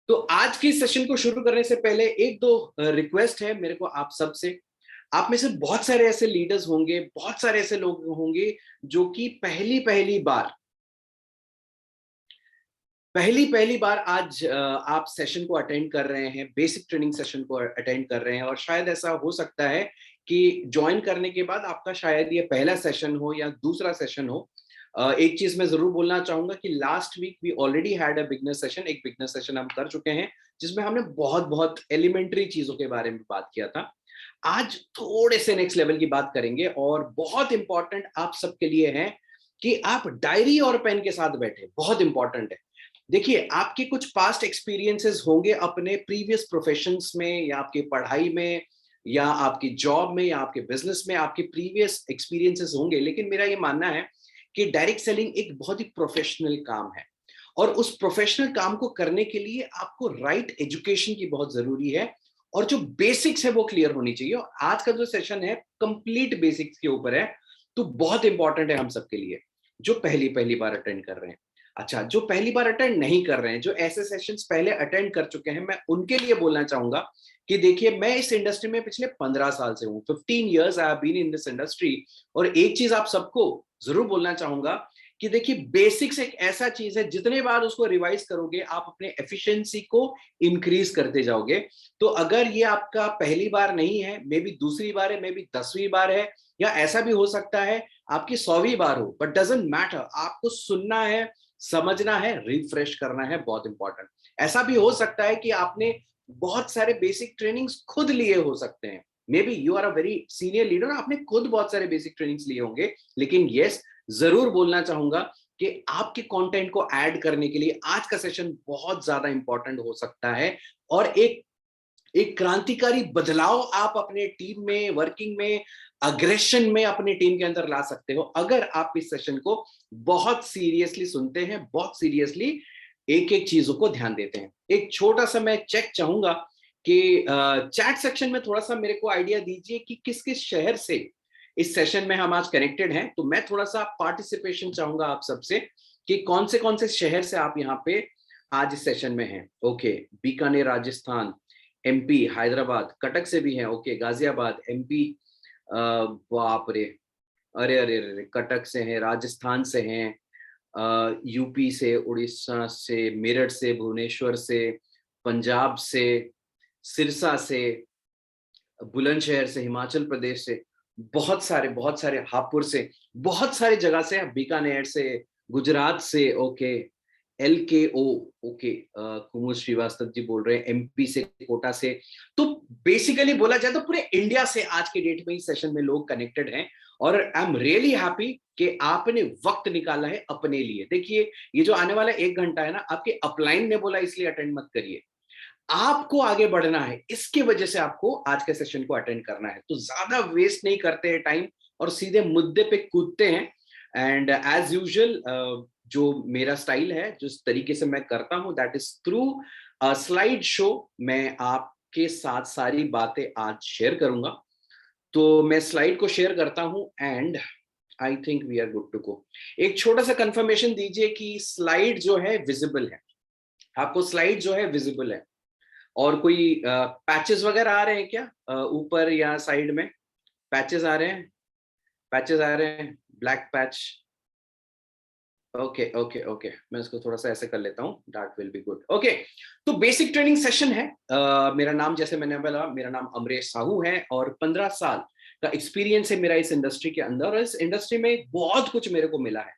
तो आज की सेशन को शुरू करने से पहले एक दो रिक्वेस्ट है मेरे को आप सबसे। आप में से बहुत सारे ऐसे लीडर्स होंगे, बहुत सारे ऐसे लोग होंगे जो कि पहली पहली बार आज आप सेशन को अटेंड कर रहे हैं, बेसिक ट्रेनिंग सेशन को अटेंड कर रहे हैं। और शायद ऐसा हो सकता है कि ज्वाइन करने के बाद आपका शायद ये पहला सेशन हो या दूसरा सेशन हो। एक चीज मैं जरूर बोलना चाहूंगा कि last week we already had a beginner session. एक बिगनर सेशन हम कर चुके हैं जिसमें हमने बहुत बहुत एलिमेंट्री चीजों के बारे में बात किया था। आज थोड़े से नेक्स्ट लेवल की बात करेंगे और बहुत इंपॉर्टेंट आप सबके लिए है कि आप डायरी और पेन के साथ बैठे। बहुत इंपॉर्टेंट है। देखिए, आपके कुछ पास्ट एक्सपीरियंसेस होंगे अपने प्रीवियस प्रोफेशंस में या आपकी पढ़ाई में या आपकी जॉब में या आपके बिजनेस में आपके प्रीवियस एक्सपीरियंसेस होंगे। लेकिन मेरा ये मानना है कि डायरेक्ट सेलिंग एक बहुत ही प्रोफेशनल काम है और उस प्रोफेशनल काम को करने के लिए आपको राइट एजुकेशन की बहुत जरूरी है और जो बेसिक्स है वो क्लियर होनी चाहिए। और आज का जो सेशन है कंप्लीट बेसिक्स के ऊपर है, तो बहुत इंपॉर्टेंट है हम सबके लिए जो पहली पहली बार अटेंड कर रहे हैं। अच्छा, जो पहली बार अटेंड नहीं कर रहे हैं, जो ऐसे सेशंस पहले अटेंड कर चुके हैं, मैं उनके लिए बोलना चाहूंगा कि देखिए, मैं इस इंडस्ट्री में पिछले 15 साल से हूं। 15 years I have been in this industry. और एक चीज आप सबको जरूर बोलना चाहूंगा कि देखिए, बेसिक्स एक ऐसा चीज है, जितने बार उसको रिवाइज करोगे आप अपने एफिशिएंसी को इंक्रीज करते जाओगे। तो अगर ये आपका पहली बार नहीं है, मे बी दूसरी बार है, मे बी 10वीं बार है, या ऐसा भी हो सकता है आपकी 100वीं बार हो, बट डजंट मैटर। आपको सुनना है, समझना है, रिफ्रेश करना है, बहुत इंपॉर्टेंट। ऐसा भी हो सकता है कि आपने बहुत सारे बेसिक ट्रेनिंग्स खुद लिए हो सकते हैं। Maybe you are a very senior leader, आपने खुद बहुत सारे बेसिक ट्रेनिंग्स लिए होंगे। लेकिन यस, जरूर बोलना चाहूंगा कि आपके कंटेंट को ऐड करने के लिए आज का सेशन बहुत ज्यादा इंपॉर्टेंट हो सकता है। और एक एक क्रांतिकारी बदलाव आप अपने टीम में, वर्किंग में, अग्रेशन में अपने टीम के अंदर ला सकते हो अगर आप इस सेशन को बहुत सीरियसली सुनते हैं, बहुत सीरियसली एक एक चीजों को ध्यान देते हैं। एक छोटा सा मैं चेक चाहूंगा कि चैट सेक्शन में थोड़ा सा मेरे को आइडिया दीजिए कि किस किस शहर से इस सेशन में हम आज कनेक्टेड हैं। तो मैं थोड़ा सा पार्टिसिपेशन चाहूंगा आप सबसे कि कौन से शहर से आप यहाँ पे आज इस सेशन में हैं। ओके, बीकानेर राजस्थान, एमपी हैदराबाद, कटक से भी हैं। ओके, गाजियाबाद एमपी, बाप रे, अरे अरे अरे, कटक से हैं, राजस्थान से हैं, यूपी से, उड़ीसा से, मेरठ से, भुवनेश्वर से, पंजाब से, सिरसा से, बुलंदशहर से, हिमाचल प्रदेश से, बहुत सारे हापुड़ से, बहुत सारी जगह से, बीकानेर से, गुजरात से। ओके, LKO, ओके, कुमुद श्रीवास्तव जी बोल रहे हैं एमपी से, कोटा से। तो बेसिकली बोला जाए तो पूरे इंडिया से आज के डेट में इस सेशन में लोग कनेक्टेड हैं। और आई एम रियली हैप्पी कि आपने वक्त निकाला है अपने लिए। देखिए, ये जो आने वाला 1 घंटा है ना, आपके अपलाइन ने बोला इसलिए अटेंड मत करिए, आपको आगे बढ़ना है, इसकी वजह से आपको आज के सेशन को अटेंड करना है। तो ज्यादा वेस्ट नहीं करते हैं टाइम और सीधे मुद्दे पे कूदते हैं। एंड एज यूजुअल, जो मेरा स्टाइल है, जिस तरीके से मैं करता हूं, that is through slide show. मैं आपके साथ सारी बातें आज शेयर करूंगा। तो मैं स्लाइड को शेयर करता हूं and I think we are good to go. एक छोटा सा कंफर्मेशन दीजिए कि स्लाइड जो है विजिबल है, आपको स्लाइड जो है विजिबल है। और कोई पैचेस वगैरह आ रहे हैं क्या ऊपर या साइड में? पैचेस आ रहे हैं, पैचेस आ रहे हैं, black patch. Okay okay okay, मैं इसको थोड़ा सा ऐसे कर लेता हूँ, that will be good. Okay, तो बेसिक ट्रेनिंग सेशन है। मेरा नाम, जैसे मैंने बोला, मेरा नाम अमरेश साहू है और 15 साल का एक्सपीरियंस है मेरा इस इंडस्ट्री के अंदर। और इस इंडस्ट्री में बहुत कुछ मेरे को मिला है।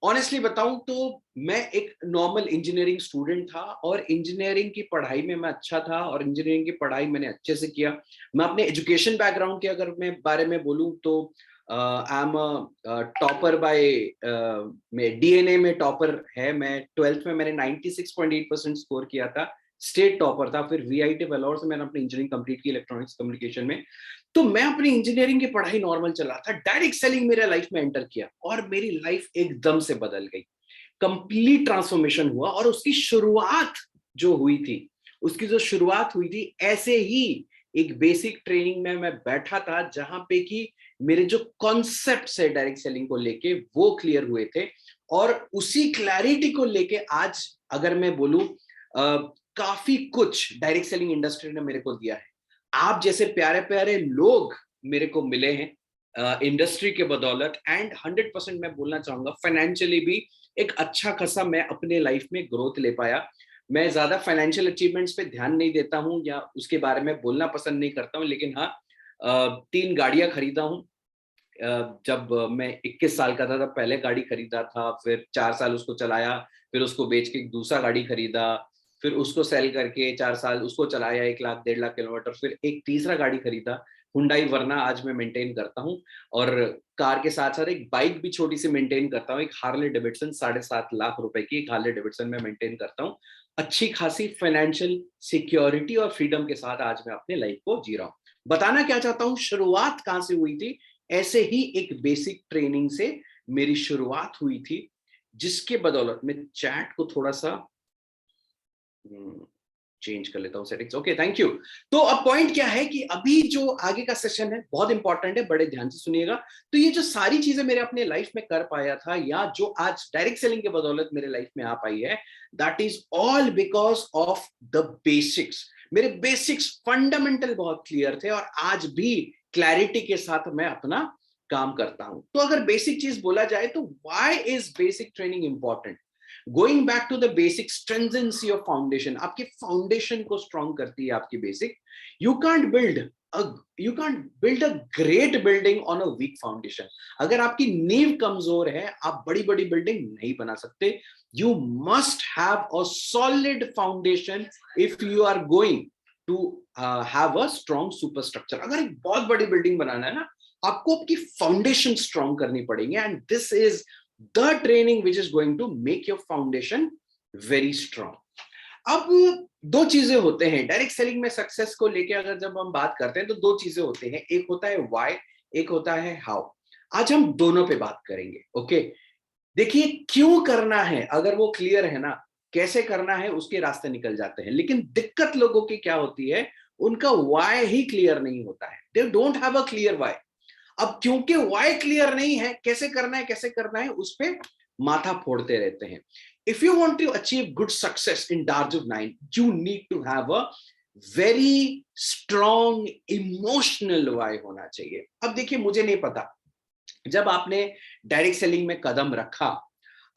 ऑनेस्टली बताऊं तो मैं एक नॉर्मल इंजीनियरिंग स्टूडेंट था और इंजीनियरिंग की पढ़ाई में मैं अच्छा था और इंजीनियरिंग की पढ़ाई मैंने अच्छे से किया। मैं अपने एजुकेशन बैकग्राउंड के अगर मैं बारे में बोलूं तो आई एम टॉपर बाय, मैं डीएनए में टॉपर है। मैं 12th में मैंने 96.8% स्कोर किया था, स्टेट टॉपर था। फिर वीआईटी वेलोर से मैंने अपनी इंजीनियरिंग कंप्लीट की इलेक्ट्रॉनिक्स कम्युनिकेशन में। तो मैं अपनी इंजीनियरिंग की पढ़ाई नॉर्मल चला था, डायरेक्ट सेलिंग मेरे लाइफ में एंटर किया और मेरी लाइफ एकदम से बदल गई। कंप्लीट ट्रांसफॉर्मेशन हुआ और उसकी शुरुआत जो हुई थी, ऐसे ही एक बेसिक ट्रेनिंग में मैं बैठा था, जहां पे कि मेरे जो कॉन्सेप्ट है डायरेक्ट सेलिंग को लेके वो क्लियर हुए थे। और उसी क्लैरिटी को लेके आज अगर मैं बोलूं, काफी कुछ डायरेक्ट सेलिंग इंडस्ट्री ने मेरे को दिया है। आप जैसे प्यारे प्यारे लोग मेरे को मिले हैं इंडस्ट्री के बदौलत, एंड 100% मैं बोलना चाहूंगा फाइनेंशियली भी एक अच्छा खासा मैं अपने लाइफ में ग्रोथ ले पाया। मैं ज्यादा फाइनेंशियल अचीवमेंट्स पे ध्यान नहीं देता हूं या उसके बारे में बोलना पसंद नहीं करता हूं, लेकिन हाँ 3 गाड़ियां खरीदा हूं। जब मैं 21 साल का था तब पहले गाड़ी खरीदा था, फिर 4 साल उसको चलाया, फिर उसको बेच के एक दूसरा गाड़ी खरीदा, फिर उसको सेल करके 4 साल उसको चलाया 1 लाख 1.5 लाख किलोमीटर, फिर एक तीसरा गाड़ी खरीदा हुंडई वरना आज मैं मेंटेन करता हूँ। और कार के साथ साथ एक बाइक भी छोटी सी मेंटेन करता हूँ, एक हार्ले डेविडसन 7.5 लाख रुपए की एक हार्ले डेविडसन में मेंटेन करता हूँ। अच्छी खासी फाइनेंशियल सिक्योरिटी और फ्रीडम के साथ आज मैं अपने लाइफ को जी रहा हूँ। बताना क्या चाहता हूँ, शुरुआत कहाँ से हुई थी, ऐसे ही एक बेसिक ट्रेनिंग से मेरी शुरुआत हुई थी, जिसके बदौलत मैं चैट को थोड़ा सा चेंज कर लेता हूं सेटिंग्स। Okay, thank you. तो अब पॉइंट क्या है कि अभी जो आगे का सेशन है बहुत इंपॉर्टेंट है, बड़े ध्यान से सुनिएगा। तो ये जो सारी चीजें मेरे अपने लाइफ में कर पाया था या जो आज डायरेक्ट सेलिंग के बदौलत मेरे लाइफ में आ पाई है, that is all because of the basics. मेरे बेसिक्स फंडामेंटल बहुत क्लियर थे और आज भी क्लैरिटी के साथ मैं अपना काम करता हूं। तो अगर बेसिक चीज बोला जाए तो why is basic training important? Going back to the basic, strengthens your foundation. आपके फाउंडेशन को स्ट्रॉन्ग करती है आपकी basic. You can't build you can't build a great building on a weak foundation. अगर आपकी नींव कमजोर है आप बड़ी बड़ी बिल्डिंग नहीं बना सकते। You must have a solid foundation if you are going to have a strong superstructure. अगर एक बहुत बड़ी बिल्डिंग बनाना है ना, आपको आपकी फाउंडेशन स्ट्रॉन्ग करनी पड़ेगी, and this is the training which is going to make your foundation very strong. अब दो चीजें होते हैं डायरेक्ट सेलिंग में सक्सेस को लेके, अगर जब हम बात करते हैं तो दो चीजें होते हैं, एक होता है व्हाई, एक होता है हाउ। आज हम दोनों पे बात करेंगे। ओके, देखिए क्यों करना है अगर वो क्लियर है ना, कैसे करना है उसके रास्ते निकल जाते हैं। लेकिन दिक्कत लोगों की क्या होती है, उनका व्हाई ही क्लियर नहीं होता है। They don't have a clear why. अब क्योंकि वाई क्लियर नहीं है, कैसे करना है उस पे माथा फोड़ते रहते हैं। If you want to achieve good success in डार्जुग 9, you need to have a very strong emotional why होना चाहिए। अब देखिए मुझे नहीं पता, जब आपने डायरेक्ट सेलिंग में कदम रखा,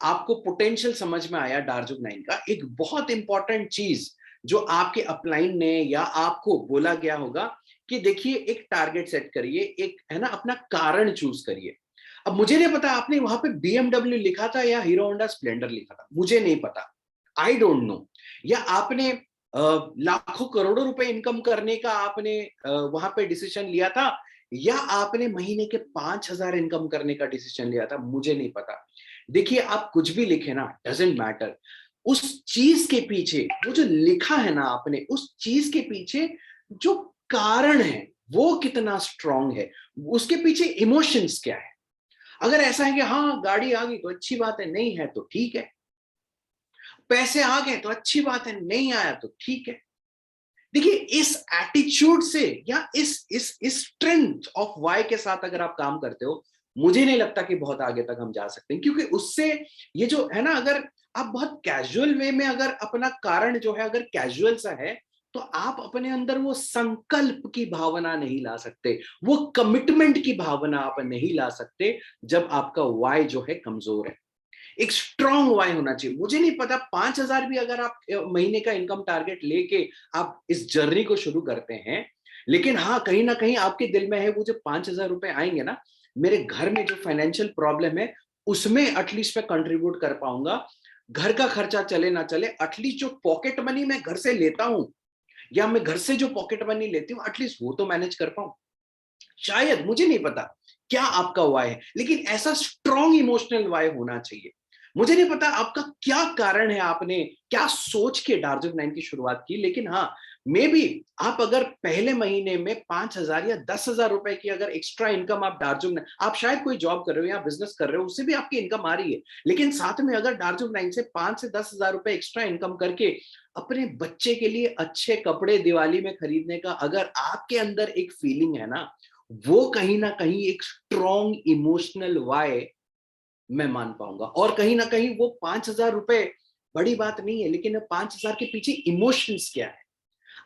आपको पोटेंशियल समझ में आया डार्जुग 9 का, एक बहुत इंपॉर्टेंट चीज जो आपके अपलाइन ने या आपको बोला गया होगा कि देखिए एक टारगेट सेट करिए, एक है ना अपना कारण चूज करिए। अब मुझे नहीं पता आपने वहां पे BMW लिखा था या हीरो होंडा स्प्लेंडर लिखा था, मुझे नहीं पता, आई डोंट नो। या आपने लाखों करोड़ों रुपए इनकम करने का आपने वहां पे डिसीजन लिया था, या आपने महीने के 5,000 इनकम करने का डिसीजन लिया था, मुझे नहीं पता। देखिए आप कुछ भी लिखे ना, डजेंट मैटर, उस चीज के पीछे वो जो लिखा है ना आपने, उस चीज के पीछे जो कारण है वो कितना स्ट्रांग है, उसके पीछे इमोशंस क्या है। अगर ऐसा है कि हाँ गाड़ी आ गई तो अच्छी बात है, नहीं है तो ठीक है, पैसे आ गए तो अच्छी बात है, नहीं आया तो ठीक है। देखिए इस एटीट्यूड से या इस स्ट्रेंथ ऑफ वाई के साथ अगर आप काम करते हो, मुझे नहीं लगता कि बहुत आगे तक हम जा सकते हैं। क्योंकि उससे ये जो है ना, अगर आप बहुत कैजुअल वे में अगर अपना कारण जो है अगर कैजुअल सा है, तो आप अपने अंदर वो संकल्प की भावना नहीं ला सकते, वो कमिटमेंट की भावना आप नहीं ला सकते जब आपका वाई जो है कमजोर है। एक स्ट्रॉन्ग वाई होना चाहिए। मुझे नहीं पता 5,000 भी अगर आप महीने का इनकम टारगेट लेके आप इस जर्नी को शुरू करते हैं, लेकिन हाँ कहीं ना कहीं आपके दिल में है वो जो 5,000 रुपए आएंगे ना, मेरे घर में जो फाइनेंशियल प्रॉब्लम है उसमें एटलीस्ट मैं कंट्रीब्यूट कर पाऊंगा। घर का खर्चा चले ना चले, एटलीस्ट जो पॉकेट मनी मैं घर से लेता हूं या मैं घर से जो पॉकेट मनी लेती हूँ एटलीस्ट वो तो मैनेज कर पाऊं। शायद, मुझे नहीं पता क्या आपका वाई है, लेकिन ऐसा स्ट्रॉन्ग इमोशनल वाई होना चाहिए। मुझे नहीं पता आपका क्या कारण है, आपने क्या सोच के डार्जुग 9 की शुरुआत की, लेकिन हाँ मे बी आप अगर पहले महीने में 5,000 या 10,000 रुपए की अगर एक्स्ट्रा इनकम आप डार्जुग, आप शायद कोई जॉब कर रहे हो या बिजनेस कर रहे हो, उससे भी आपकी इनकम आ रही है, लेकिन साथ में अगर डार्जुग 9 से 5 से 10,000 रुपए एक्स्ट्रा इनकम करके अपने बच्चे के लिए अच्छे कपड़े दिवाली में खरीदने का अगर आपके अंदर एक फीलिंग है ना, वो कहीं ना कहीं एक स्ट्रॉन्ग इमोशनल वाई मैं मान पाऊंगा। और कहीं ना कहीं वो 5,000 रुपए बड़ी बात नहीं है, लेकिन 5,000 के पीछे इमोशंस क्या है,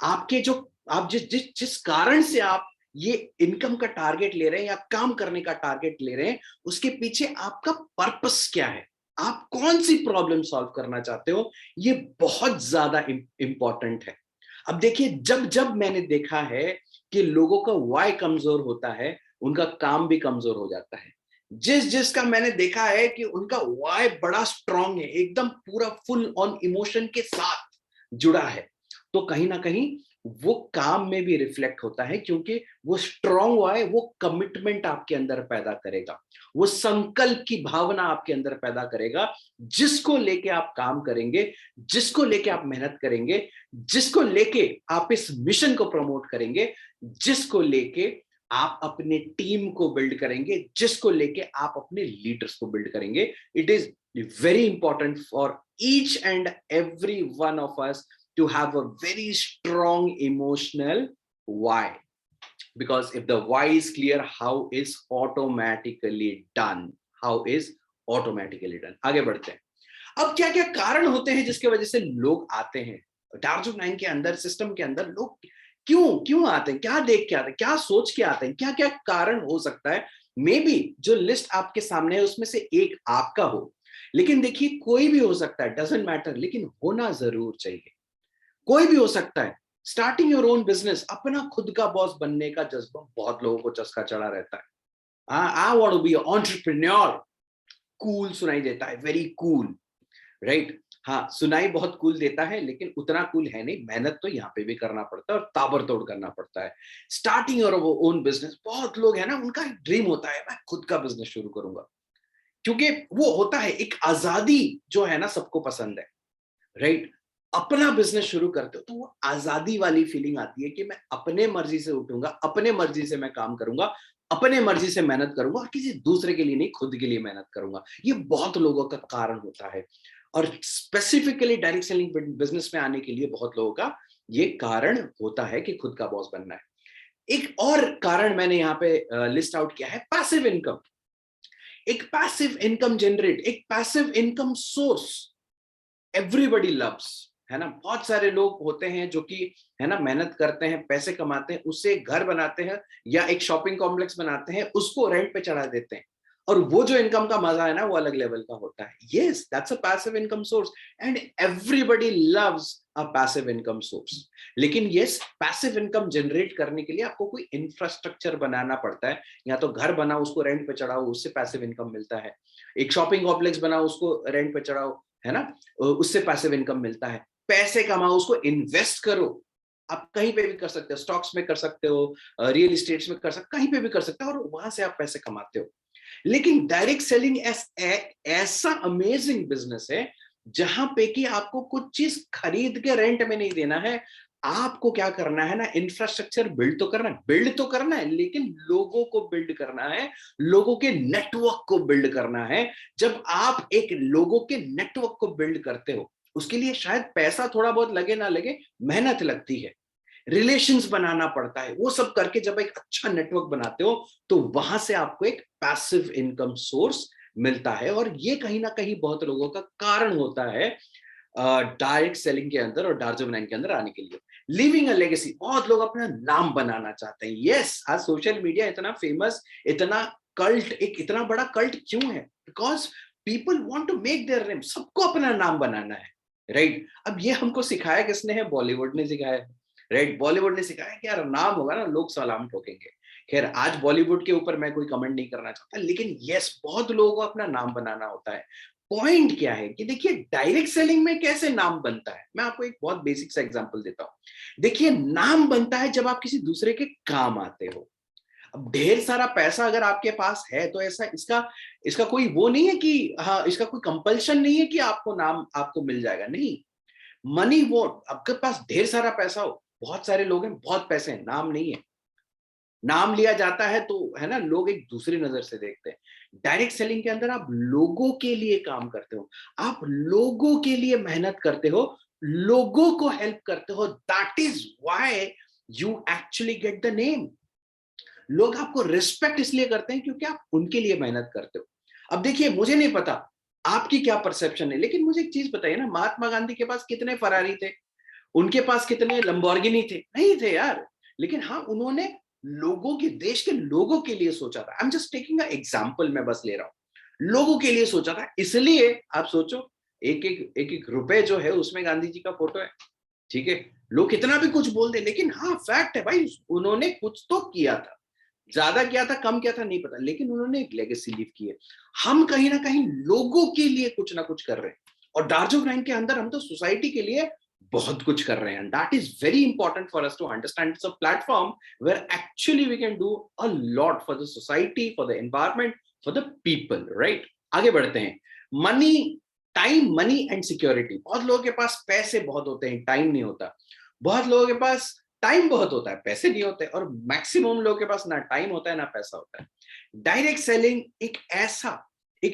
आपके जो आप जिस जिस जिस कारण से आप ये इनकम का टारगेट ले रहे हैं या काम करने का टारगेट ले रहे हैं, उसके पीछे आपका पर्पस क्या है, आप कौन सी प्रॉब्लम सॉल्व करना चाहते हो, ये बहुत ज्यादा इंपॉर्टेंट है। अब देखिए, जब जब मैंने देखा है कि लोगों का वाई कमजोर होता है, उनका काम भी कमजोर हो जाता है। जिस जिसका मैंने देखा है कि उनका वाई बड़ा स्ट्रांग है, एकदम पूरा फुल ऑन इमोशन के साथ जुड़ा है, तो कहीं ना कहीं वो काम में भी रिफ्लेक्ट होता है, क्योंकि वो स्ट्रांग हुआ है, वो कमिटमेंट आपके अंदर पैदा करेगा, वो संकल्प की भावना आपके अंदर पैदा करेगा, जिसको लेके आप काम करेंगे, जिसको लेके आप मेहनत करेंगे, जिसको लेके आप इस मिशन को प्रमोट करेंगे, जिसको लेके आप अपने टीम को बिल्ड करेंगे, जिसको लेके आप अपने लीडर्स को बिल्ड करेंगे। It is very important for each and every one of us to have a very strong emotional why, because if the why is clear, how is automatically done, how is automatically done। आगे बढ़ते हैं। अब क्या क्या कारण होते हैं जिसके वजह से लोग आते हैं डार्क 9 के अंदर, सिस्टम के अंदर लोग क्यों क्यों आते हैं, क्या देख के आते हैं, क्या सोच के आते हैं, क्या क्या कारण हो सकता है। मे बी जो लिस्ट आपके सामने है उसमें से एक आपका हो, लेकिन देखिए कोई भी हो सकता है, डजंट मैटर, लेकिन होना जरूर चाहिए। कोई भी हो सकता है। स्टार्टिंग योर ओन बिजनेस, अपना खुद का बॉस बनने का जज्बा बहुत लोगों को चस्का चढ़ा रहता है। I want to be entrepreneur, cool सुनाई देता है, वेरी कूल, राइट। हाँ, सुनाई बहुत कूल देता है, लेकिन उतना कूल है नहीं, मेहनत तो यहाँ पे भी करना पड़ता है और ताबड़तोड़ करना पड़ता है। स्टार्टिंग योर ओन बिजनेस, बहुत लोग है ना, उनका एक ड्रीम होता है मैं खुद का बिजनेस शुरू करूंगा, क्योंकि वो होता है एक आजादी जो है ना, सबको पसंद है, राइट। अपना बिजनेस शुरू करते हो तो वो आजादी वाली फीलिंग आती है कि मैं अपने मर्जी से उठूंगा, अपने मर्जी से मैं काम करूंगा, अपने मर्जी से मेहनत करूंगा, और किसी दूसरे के लिए नहीं, खुद के लिए मेहनत करूंगा। ये बहुत लोगों का कारण होता है, और स्पेसिफिकली डायरेक्ट सेलिंग बिजनेस में आने के लिए बहुत लोगों का ये कारण होता है कि खुद का बॉस बनना है। एक और कारण मैंने यहाँ पे लिस्ट आउट किया है, पैसिव इनकम। एक पैसिव इनकम जनरेट, एक passive income source everybody loves, है ना। बहुत सारे लोग होते हैं जो कि है ना मेहनत करते हैं, पैसे कमाते हैं, उससे घर बनाते हैं या एक शॉपिंग कॉम्प्लेक्स बनाते हैं, उसको रेंट पे चढ़ा देते हैं, और वो जो इनकम का मजा है ना, वो अलग लेवल का होता है। Yes, that's a passive income source and everybody loves a passive income source. लेकिन यस, पैसिव इनकम जनरेट करने के लिए आपको कोई इंफ्रास्ट्रक्चर बनाना पड़ता है। या तो घर बनाओ, उसको रेंट पे चढ़ाओ, उससे पैसिव इनकम मिलता है। एक शॉपिंग कॉम्प्लेक्स बनाओ, उसको रेंट पे चढ़ाओ, है ना, उससे पैसिव इनकम मिलता है। पैसे कमाओ, उसको इन्वेस्ट करो। आप कहीं पे भी कर सकते हो, स्टॉक्स में कर सकते हो, रियल एस्टेट्स में कर सकते हो, कहीं पे भी कर सकते हो, और वहां से आप पैसे कमाते हो। लेकिन डायरेक्ट सेलिंग ऐसा अमेजिंग बिजनेस है जहां पे कि आपको कुछ चीज खरीद के रेंट में नहीं देना है। आपको क्या करना है ना, इंफ्रास्ट्रक्चर बिल्ड तो करना है, लेकिन लोगों को बिल्ड करना है, लोगों के नेटवर्क को बिल्ड करना है। जब आप एक लोगों के नेटवर्क को बिल्ड करते हो, उसके लिए शायद पैसा थोड़ा बहुत लगे ना लगे, मेहनत लगती है, रिलेशंस बनाना पड़ता है। वो सब करके जब एक अच्छा नेटवर्क बनाते हो, तो वहां से आपको एक पैसिव इनकम सोर्स मिलता है, और ये कहीं ना कहीं बहुत लोगों का कारण होता है डायरेक्ट सेलिंग के अंदर और डार्जो9 के अंदर आने के लिए। लिविंग अ लेगेसी, बहुत लोग अपना नाम बनाना चाहते हैं। यस, आज सोशल मीडिया इतना फेमस, इतना कल्ट, एक इतना बड़ा कल्ट क्यों है? Because people want to make their name, सबको अपना नाम बनाना है, राइट। अब ये हमको सिखाया किसने है? बॉलीवुड ने सिखाया है, राइट। बॉलीवुड ने सिखाया कि यार नाम होगा ना, लोग सलाम ठोकेंगे। खैर, आज बॉलीवुड के ऊपर मैं कोई कमेंट नहीं करना चाहता, लेकिन यस, बहुत लोगों को अपना नाम बनाना होता है। पॉइंट क्या है कि देखिए, डायरेक्ट सेलिंग में कैसे नाम बनता है, मैं आपको एक बहुत बेसिक सा एग्जांपल देता हूं। देखिए, नाम बनता है जब आप किसी दूसरे के काम आते हो। अब ढेर सारा पैसा अगर आपके पास है, तो ऐसा इसका इसका कोई वो नहीं है कि हाँ, इसका कोई कंपल्शन नहीं है कि आपको नाम आपको मिल जाएगा, नहीं। मनी, वो आपके पास ढेर सारा पैसा हो, बहुत सारे लोग हैं, बहुत पैसे हैं, नाम नहीं है। नाम लिया जाता है तो है ना, लोग एक दूसरी नजर से देखते हैं। डायरेक्ट सेलिंग के अंदर आप लोगों के लिए काम करते हो, आप लोगों के लिए मेहनत करते हो, लोगों को हेल्प करते हो। That is why you actually get the name. लोग आपको रिस्पेक्ट इसलिए करते हैं क्योंकि आप उनके लिए मेहनत करते हो। अब देखिए, मुझे नहीं पता आपकी क्या परसेप्शन है। लेकिन मुझे एक चीज बताइए ना, महात्मा गांधी के पास कितने फरारी थे, उनके पास कितने लंबोर्गिनी थे? नहीं थे यार। लेकिन हाँ, उन्होंने लोगों के, देश के लोगों के लिए सोचा था। I am just taking a example, मैं बस ले रहा हूं, लोगों के लिए सोचा था। इसलिए आप सोचो, एक एक रुपए जो है उसमें गांधी जी का फोटो है। ठीक है, लोग कितना भी कुछ बोल दे, लेकिन हाँ फैक्ट है भाई, उन्होंने कुछ तो किया था। ज्यादा किया था, कम किया था, नहीं पता, लेकिन उन्होंने एक लेगेसी लीव की है। हम कहीं ना कहीं लोगों के लिए कुछ ना कुछ कर रहे हैं, और डार्ज ऑफ नाइन के अंदर हम तो सोसाइटी के लिए बहुत कुछ कर रहे हैं। That is very important for us to understand. It's a platform where actually we can do a lot for the society, for the environment, for the people, right? आगे बढ़ते हैं। Money, time, money and security. बहुत लोगों के पास पैसे बहुत होते हैं, टाइम नहीं होता। बहुत लोगों के पास टाइम बहुत होता है, पैसे नहीं होते। और मैक्सिमम लोगों के पास ना टाइम होता है ना पैसा होता है। डायरेक्ट सेलिंग एक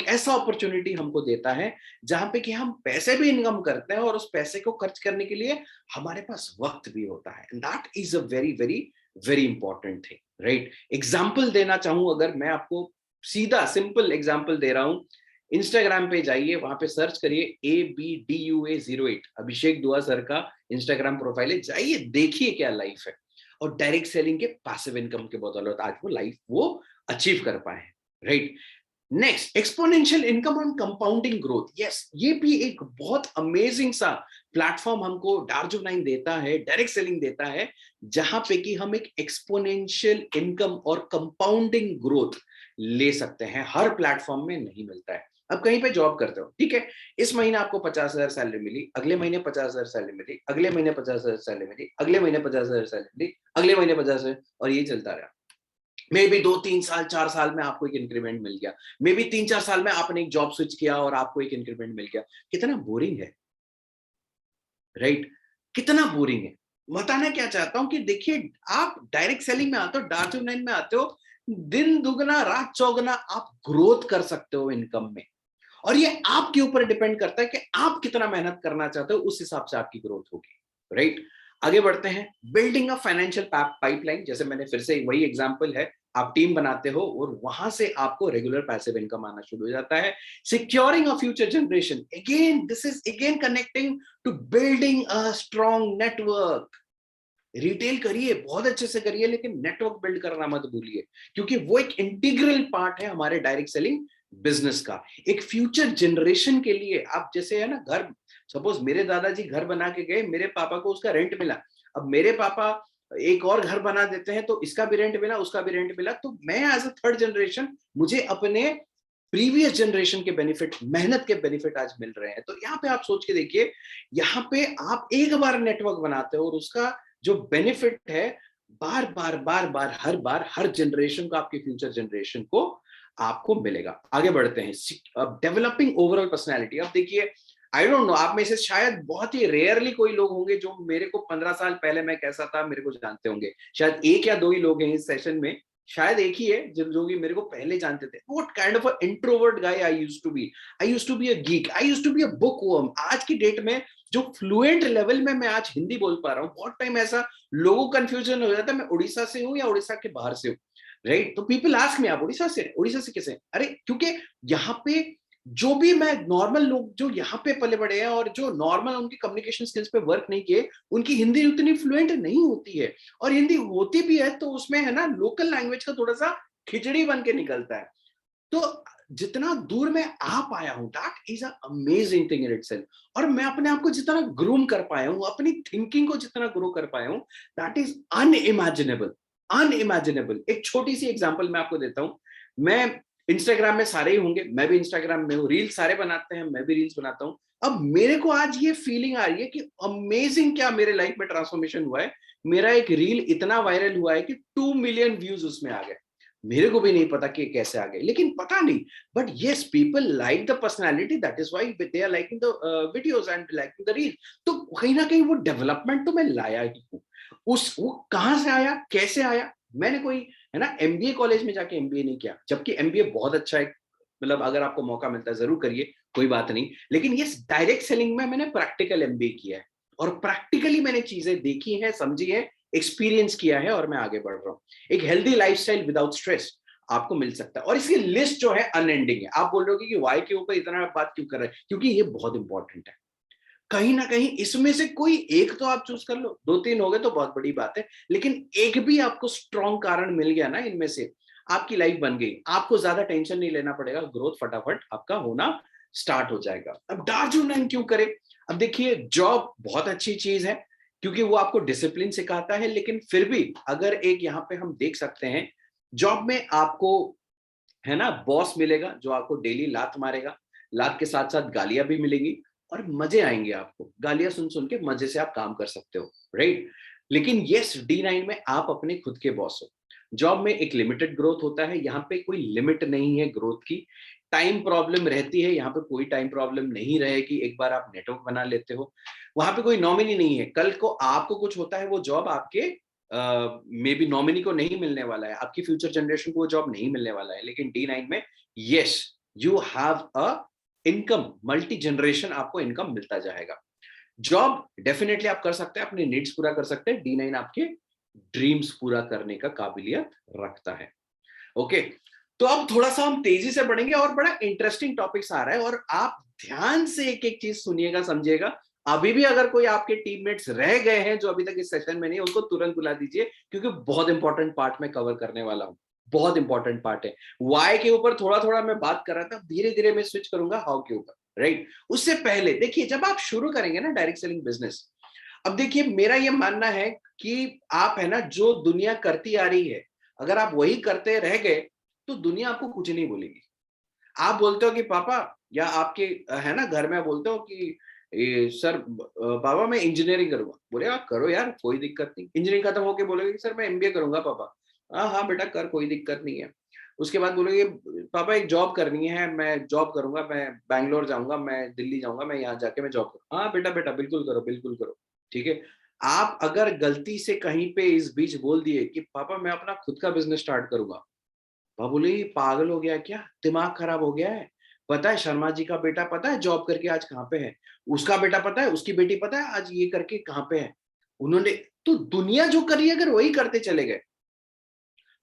ऐसा अपॉर्चुनिटी हमको देता है जहां पे कि हम पैसे भी इनकम करते हैं, और उस पैसे को खर्च करने के लिए हमारे पास वक्त भी होता है। And that is a very very very important thing, right? Example देना चाहूं, अगर मैं आपको सीधा सिंपल एग्जाम्पल दे रहा हूं, इंस्टाग्राम पे जाइए, वहां पे सर्च करिए ABDUA08, अभिषेक दुआ सर का इंस्टाग्राम प्रोफाइल है, जाइए देखिए क्या लाइफ है। और डायरेक्ट सेलिंग के पैसिव इनकम के बदौलत आज वो लाइफ वो अचीव कर पाए, right? Next, exponential income and compounding growth. Yes, ये भी एक बहुत अमेजिंग सा प्लेटफॉर्म हमको डार्ज ऑफ नाइन देता है, डायरेक्ट सेलिंग देता है, जहां पे कि हम एक एक्सपोनेंशियल इनकम और कंपाउंडिंग ग्रोथ ले सकते हैं। हर प्लेटफॉर्म में नहीं मिलता है। अब कहीं पे जॉब करते हो, ठीक है, इस महीने आपको 50,000 सैलरी मिली, अगले महीने 50,000 सैलरी मिली, अगले महीने 50,000 सैलरी मिली, अगले महीने 50,000 सैलरी मिली, अगले महीने 50,000, और ये चलता रहा। मे बी 2-3 साल 4 साल में आपको एक इंक्रीमेंट मिल गया, मे बी 3-4 साल में आपने एक जॉब स्विच किया और आपको एक इंक्रीमेंट मिल गया। कितना बोरिंग है, राइट? कितना बोरिंग है। बताना क्या चाहता हूं कि देखिए, आप डायरेक्ट सेलिंग में आते हो, डार्ज ऑफ नाइन में आते हो, दिन दुगना रात चौगुना आप ग्रोथ कर सकते हो इनकम में। और ये आपके ऊपर डिपेंड करता है कि आप कितना मेहनत करना चाहते हो, उस हिसाब से आपकी ग्रोथ होगी, राइट? आगे बढ़ते हैं। बिल्डिंग अ फाइनेंशियल पाइपलाइन, जैसे मैंने फिर से वही एग्जांपल है, आप टीम बनाते हो और वहां से आपको रेगुलर पैसिव इनकम आना शुरू हो जाता है। Securing a future generation, again this is again connecting to building a strong network. Retail करिए, बहुत अच्छे से करिए, लेकिन नेटवर्क बिल्ड करना मत भूलिए, क्योंकि वो एक इंटीग्रल पार्ट है हमारे डायरेक्ट सेलिंग बिजनेस का। एक फ्यूचर जनरेशन के लिए आप, जैसे है ना, घर, सपोज मेरे दादाजी घर बना के गए, मेरे पापा को उसका रेंट मिला, अब मेरे पापा एक और घर बना देते हैं तो इसका भी रेंट मिला, उसका भी रेंट मिला, तो मैं एज अ थर्ड जनरेशन, मुझे अपने प्रीवियस जनरेशन के बेनिफिट, मेहनत के बेनिफिट आज मिल रहे हैं। तो यहाँ पे आप सोच के देखिए, यहाँ पे आप एक बार नेटवर्क बनाते हो और उसका जो बेनिफिट है, बार बार बार बार हर बार हर जनरेशन को, आपके फ्यूचर जनरेशन को आपको मिलेगा। आगे बढ़ते हैं। अब डेवलपिंग ओवरऑल पर्सनैलिटी। अब देखिए, आई डोंट नो, आप में से शायद बहुत ही रेयरली कोई लोग होंगे जो मेरे को 15 साल पहले मैं कैसा था मेरे को जानते होंगे। शायद एक या दो ही लोग हैं इस सेशन में, शायद एक ही है जो कि मेरे को पहले जानते थे। What kind of a introvert guy I used to be. I used to be a geek, I used to be a bookworm. आज की डेट में जो फ्लुएंट लेवल में मैं आज हिंदी बोल पा रहा हूँ, बहुत टाइम ऐसा लोगों को कंफ्यूजन हो जाता है, मैं उड़ीसा से हूँ या उड़ीसा के बाहर से हूँ, राइट? तो पीपल आस्क मी, आप उड़ीसा से कैसे? अरे क्योंकि यहाँ पे जो भी मैं नॉर्मल लोग जो यहाँ पे पले बड़े हैं और जो नॉर्मल उनकी कम्युनिकेशन स्किल्स पे वर्क नहीं किए, उनकी हिंदी उतनी फ्लुएंट नहीं होती है। और हिंदी होती भी है तो उसमें है ना, लोकल लैंग्वेज का थोड़ा सा खिचड़ी बन के निकलता है। तो जितना दूर मैं आ पाया हूं, that is a amazing thing in itself. और मैं अपने आप को जितना ग्रूम कर पाया हूं, अपनी थिंकिंग को जितना ग्रो कर पाया हूं, दैट इज अनइमेजिनेबल, अनइमेजिनेबल। एक छोटी सी एग्जांपल मैं आपको देता हूं। मैं इंस्टाग्राम में, सारे ही होंगे, मैं भी इंस्टाग्राम में हूँ, रील सारे बनाते हैं, मैं भी रील्स बनाता हूँ। अब मेरे को आज ये फीलिंग आ रही है कि अमेजिंग क्या मेरे लाइफ में ट्रांसफॉर्मेशन हुआ है। मेरा एक रील इतना वायरल हुआ है कि 2 मिलियन व्यूज उसमें आ गए। मेरे को भी नहीं पता कि कैसे आ गए, लेकिन पता नहीं, but yes, people like the personality, that is why they are liking the videos and liking the reel. तो कहीं ना कहीं वो डेवलपमेंट तो मैं लाया ही हूँ। वो कहां से आया, कैसे आया? मैंने कोई, है ना, एमबीए कॉलेज में जाके एमबीए नहीं किया, जबकि एमबीए बहुत अच्छा है, मतलब अगर आपको मौका मिलता है जरूर करिए, कोई बात नहीं। लेकिन ये डायरेक्ट सेलिंग में मैंने प्रैक्टिकल एमबीए किया है, और प्रैक्टिकली मैंने चीजें देखी हैं, समझी है, एक्सपीरियंस किया है, और मैं आगे बढ़ रहा हूँ। एक हेल्दी लाइफस्टाइल विदाउट स्ट्रेस। आपको मिल सकता है। और इसकी लिस्ट जो है अनएंडिंग है। आप बोल रहे हो कि वाई के ऊपर इतना बात क्यों कर रहे हैं, क्योंकि ये बहुत इंपॉर्टेंट है। कहीं ना कहीं इसमें से कोई एक तो आप चूज कर लो, 2-3 हो गए तो बहुत बड़ी बात है, लेकिन एक भी आपको स्ट्रॉन्ग कारण मिल गया ना इनमें से, आपकी लाइफ बन गई, आपको ज्यादा टेंशन नहीं लेना पड़ेगा, ग्रोथ फटाफट आपका होना स्टार्ट हो जाएगा। अब डार्क लाइन क्यों करें? अब देखिए, जॉब बहुत अच्छी चीज है क्योंकि वो आपको डिसिप्लिन सिखाता है, लेकिन फिर भी अगर एक यहाँ पे हम देख सकते हैं, जॉब में आपको है ना बॉस मिलेगा जो आपको डेली लात मारेगा, लात के साथ साथ गालियां भी मिलेंगी, और मजे आएंगे आपको, गालियां सुन सुन के मजे से आप काम कर सकते हो, राइट। लेकिन यस, D9 में आप अपने खुद के बॉस हो। जॉब में एक लिमिटेड ग्रोथ होता है, यहाँ पे कोई लिमिट नहीं है ग्रोथ की। टाइम प्रॉब्लम रहती है, यहाँ पे कोई टाइम प्रॉब्लम नहीं रहेगी, एक बार आप नेटवर्क बना लेते हो। वहां पे कोई नॉमिनी नहीं है, कल को आपको कुछ होता है वो जॉब आपके मे बी नॉमिनी को नहीं मिलने वाला है, आपकी फ्यूचर जनरेशन को वो जॉब नहीं मिलने वाला है। लेकिन D9 में yes, you have a income, multi generation आपको इनकम मिलता जाएगा। जॉब डेफिनेटली आप कर सकते हैं, अपने नीड्स पूरा कर सकते हैं, D9 आपके ड्रीम्स पूरा करने का काबिलियत रखता है। ओके, तो अब थोड़ा सा हम तेजी से बढ़ेंगे और बड़ा इंटरेस्टिंग टॉपिक्स आ रहा है, और आप ध्यान से एक एक चीज सुनिएगा, समझिएगा। अभी भी अगर कोई आपके टीममेट्स रह गए हैं जो अभी तक इस सेशन में नहीं, उनको तुरंत बुला दीजिए, क्योंकि बहुत इंपॉर्टेंट पार्ट में कवर करने वाला हूं, बहुत इंपॉर्टेंट पार्ट है। वाई के ऊपर थोड़ा थोड़ा मैं बात कर रहा था, धीरे धीरे मैं स्विच करूंगा हाउ के ऊपर, राइट। उससे पहले देखिए, जब आप शुरू करेंगे ना डायरेक्ट सेलिंग बिजनेस, अब देखिए मेरा ये मानना है कि आप है ना जो दुनिया करती आ रही है, अगर आप वही करते रह गए तो दुनिया आपको कुछ नहीं बोलेगी। आप बोलते हो कि पापा, या आपके है ना घर में बोलते हो कि सर पापा मैं इंजीनियरिंग करूंगा, बोले आप करो यार कोई दिक्कत नहीं। इंजीनियरिंग खत्म होके बोलोगे कि सर मैं MBA करूंगा पापा, हाँ हाँ बेटा कर, कोई दिक्कत नहीं है। उसके बाद बोलोगे पापा एक जॉब करनी है, मैं जॉब करूंगा, मैं बैंगलोर जाऊंगा, मैं दिल्ली जाऊंगा, मैं यहाँ जाके मैं जॉब करूंगा, हाँ बेटा बेटा बिल्कुल करो बिल्कुल करो, ठीक है। आप अगर गलती से कहीं पे इस बीच बोल दिए कि पापा मैं अपना खुद का बिजनेस स्टार्ट करूंगा, वह बोले ये पागल हो गया क्या, दिमाग खराब हो गया है? पता है शर्मा जी का बेटा पता है जॉब करके आज कहाँ पे है, उसका बेटा पता है, उसकी बेटी पता है आज ये करके कहाँ पे है। उन्होंने तो दुनिया जो करी अगर वही करते चले गए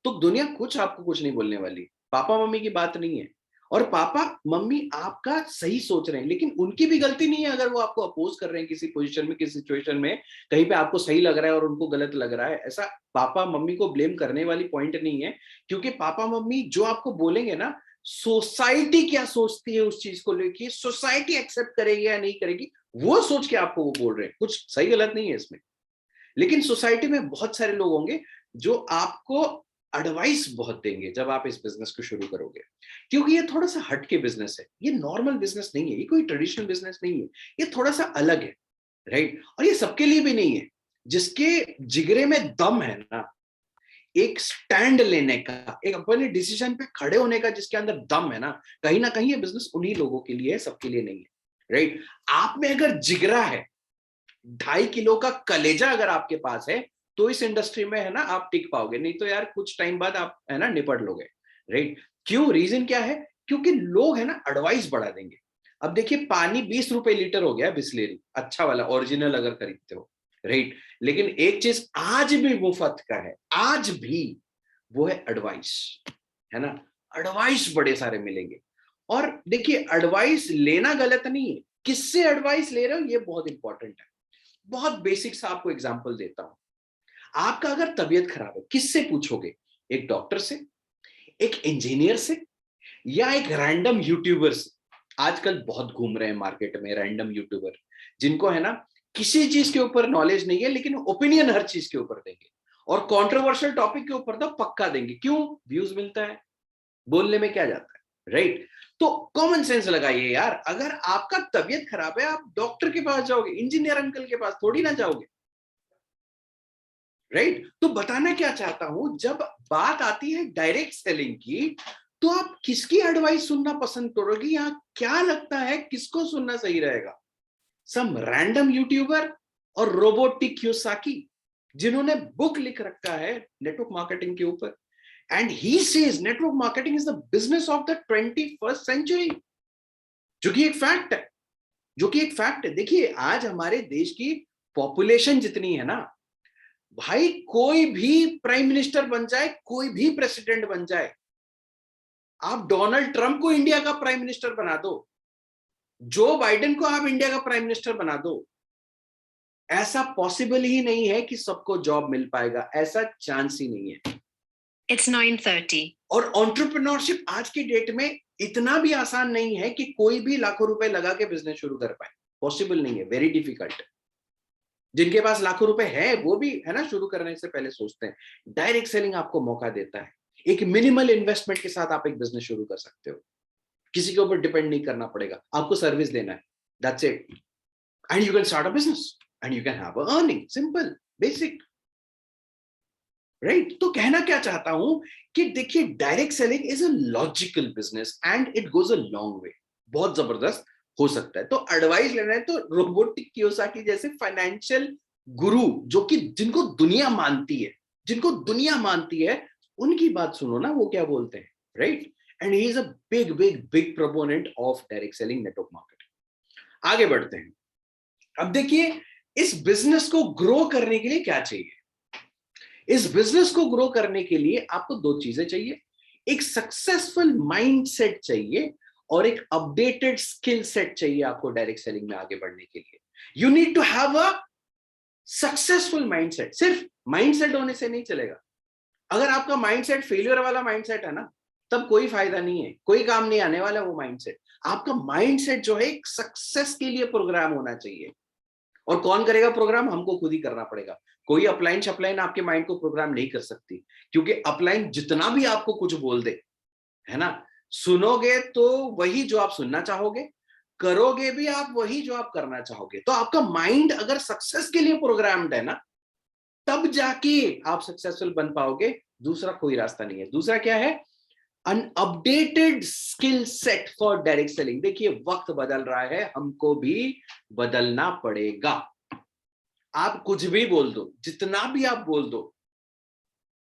तो दुनिया कुछ आपको कुछ नहीं बोलने वाली। पापा मम्मी की बात नहीं है, और पापा मम्मी आपका सही सोच रहे हैं, लेकिन उनकी भी गलती नहीं है अगर वो आपको अपोज कर रहे हैं किसी पोजीशन में, किसी सिचुएशन में, कहीं पे आपको सही लग रहा है और उनको गलत लग रहा है। ऐसा पापा मम्मी को ब्लेम करने वाली पॉइंट नहीं है, क्योंकि पापा मम्मी जो आपको बोलेंगे ना, सोसाइटी क्या सोचती है उस चीज को लेके, सोसाइटी एक्सेप्ट करेगी या नहीं करेगी, वो सोच के आपको वो बोल रहे हैं, कुछ सही गलत नहीं है इसमें। लेकिन सोसाइटी में बहुत सारे लोग होंगे जो आपको एडवाइस बहुत देंगे जब आप इस बिजनेस को शुरू करोगे, क्योंकि ये थोड़ा सा हटके बिजनेस है, ये नॉर्मल बिजनेस नहीं है, ये कोई ट्रेडिशनल बिजनेस नहीं है, ये थोड़ा सा अलग है, राइट। और ये सबके लिए भी नहीं है। जिसके जिगरे में दम है ना, एक स्टैंड लेने का, एक अपने डिसीजन पे खड़े होने का, जिसके अंदर दम है ना कहीं ये बिजनेस उन्हीं लोगों के लिए है, सबके लिए नहीं है, राइट। आप में अगर जिगरा है, 2.5 किलो का कलेजा अगर आपके पास है, तो इस इंडस्ट्री में है ना आप टिक पाओगे, नहीं तो यार कुछ टाइम बाद आप है ना निपट लोगे, राइट। क्यों, रीजन क्या है? क्योंकि लोग है ना एडवाइस बढ़ा देंगे। अब देखिए पानी 20 रुपए लीटर हो गया है बिस्लेरी, अच्छा वाला ओरिजिनल अगर खरीदते हो, राइट। लेकिन एक चीज आज भी मुफ्त का है, आज भी, वो है एडवाइस, है ना। एडवाइस बड़े सारे मिलेंगे। और देखिए एडवाइस लेना गलत नहीं है, किससे एडवाइस ले रहे हो ये बहुत इंपॉर्टेंट है। बहुत बेसिक सा आपको एग्जांपल देता हूं। आपका अगर तबीयत खराब है, किससे पूछोगे? एक डॉक्टर से, एक इंजीनियर से, या एक रैंडम यूट्यूबर से? आजकल बहुत घूम रहे हैं मार्केट में रैंडम यूट्यूबर, जिनको है ना किसी चीज के ऊपर नॉलेज नहीं है, लेकिन ओपिनियन हर चीज के ऊपर देंगे, और कंट्रोवर्शियल टॉपिक के ऊपर तो पक्का देंगे। क्यों? व्यूज मिलता है, बोलने में क्या जाता है, राइट। तो कॉमन सेंस लगाइए यार, अगर आपका तबीयत खराब है आप डॉक्टर के पास जाओगे, इंजीनियर अंकल के पास थोड़ी ना जाओगे, राइट। तो बताना क्या चाहता हूं, जब बात आती है डायरेक्ट सेलिंग की, तो आप किसकी एडवाइस सुनना पसंद करोगे? यहां क्या लगता है किसको सुनना सही रहेगा? सम रैंडम यूट्यूबर और रोबोटिक क्योसाकी, जिन्होंने बुक लिख रखा है नेटवर्क मार्केटिंग के ऊपर, and he says network marketing is the business of the 21st century, जो कि एक फैक्ट है, जो कि एक फैक्ट है। देखिए आज हमारे देश की पॉपुलेशन जितनी है ना भाई, कोई भी प्राइम मिनिस्टर बन जाए, कोई भी प्रेसिडेंट बन जाए, आप डोनाल्ड ट्रंप को इंडिया का प्राइम मिनिस्टर बना दो, जो बाइडेन को आप इंडिया का प्राइम मिनिस्टर बना दो, ऐसा पॉसिबल ही नहीं है कि सबको जॉब मिल पाएगा, ऐसा चांस ही नहीं है। It's 9:30. और एंटरप्रेन्योरशिप आज की डेट में इतना भी आसान नहीं है कि कोई भी लाखों रुपए लगा के बिजनेस शुरू कर पाए, पॉसिबल नहीं है, वेरी डिफिकल्ट। जिनके पास लाखों रुपए है वो भी है ना शुरू करने से पहले सोचते हैं। डायरेक्ट सेलिंग आपको मौका देता है, एक मिनिमल इन्वेस्टमेंट के साथ आप एक बिजनेस शुरू कर सकते हो, किसी के ऊपर डिपेंड नहीं करना पड़ेगा, आपको सर्विस देना है, that's it, and you can start a business and you can have a earning, simple basic, right. तो कहना क्या चाहता हूं कि देखिए direct selling is a logical business and it goes a long way, बहुत जबरदस्त हो सकता है। तो एडवाइस लेना है तो रोबोटिक कियोसाकी जैसे फाइनेंशियल गुरु, जो कि जिनको दुनिया मानती है, जिनको दुनिया मानती है, उनकी बात सुनो ना, वो क्या बोलते हैं, right. And he is a big big big proponent of direct selling, network marketing. आगे बढ़ते हैं। अब देखिए इस बिजनेस को ग्रो करने के लिए क्या चाहिए। इस बिजनेस को ग्रो करने के लिए आपको दो चीजें चाहिए, एक सक्सेसफुल माइंडसेट चाहिए और एक अपडेटेड स्किल सेट चाहिए आपको डायरेक्ट सेलिंग में आगे बढ़ने के लिए। You need to have a successful mindset. सिर्फ माइंडसेट होने से नहीं चलेगा। अगर आपका माइंडसेट फेलियर वाला माइंडसेट है ना, तब कोई फायदा नहीं है, कोई काम नहीं आने वाला वो माइंडसेट। आपका माइंडसेट जो है एक सक्सेस के लिए प्रोग्राम होना चाहिए। और कौन करेगा प्रोग्राम, हमको खुद ही करना पड़ेगा। कोई अपलाइन शपलाइन आपके माइंड को प्रोग्राम नहीं कर सकती, क्योंकि अपलाइन जितना भी आपको कुछ बोल दे, है ना, सुनोगे तो वही जो आप सुनना चाहोगे, करोगे भी आप वही जो आप करना चाहोगे। तो आपका माइंड अगर सक्सेस के लिए प्रोग्राम्ड है ना, तब जाके आप सक्सेसफुल बन पाओगे, दूसरा कोई रास्ता नहीं है। दूसरा क्या है, an updated skill set for direct selling. देखिए वक्त बदल रहा है, हमको भी बदलना पड़ेगा। आप कुछ भी बोल दो, जितना भी आप बोल दो,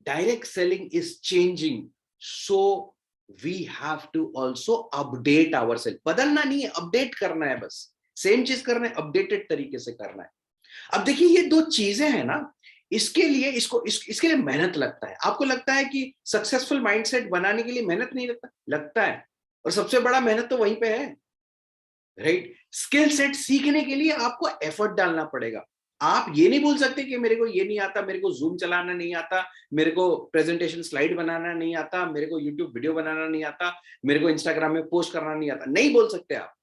direct selling is changing, so we have to also update our self. बदलना नहीं है, अपडेट करना है, बस सेम चीज करना है, अपडेटेड तरीके से करना है। अब देखिए ये दो चीजें हैं ना, इसके लिए इसके लिए मेहनत लगता है। आपको लगता है कि सक्सेसफुल माइंडसेट बनाने के लिए मेहनत नहीं लगता? लगता है, और सबसे बड़ा मेहनत तो वहीं पे है, राइट। स्किल सेट सीखने के लिए आपको एफर्ट डालना पड़ेगा। आप ये नहीं बोल सकते कि मेरे को ये नहीं आता, मेरे को जूम चलाना नहीं आता, मेरे को प्रेजेंटेशन स्लाइड बनाना नहीं आता, मेरे को यूट्यूब वीडियो बनाना नहीं आता, मेरे को इंस्टाग्राम में पोस्ट करना नहीं आता। नहीं बोल सकते आप,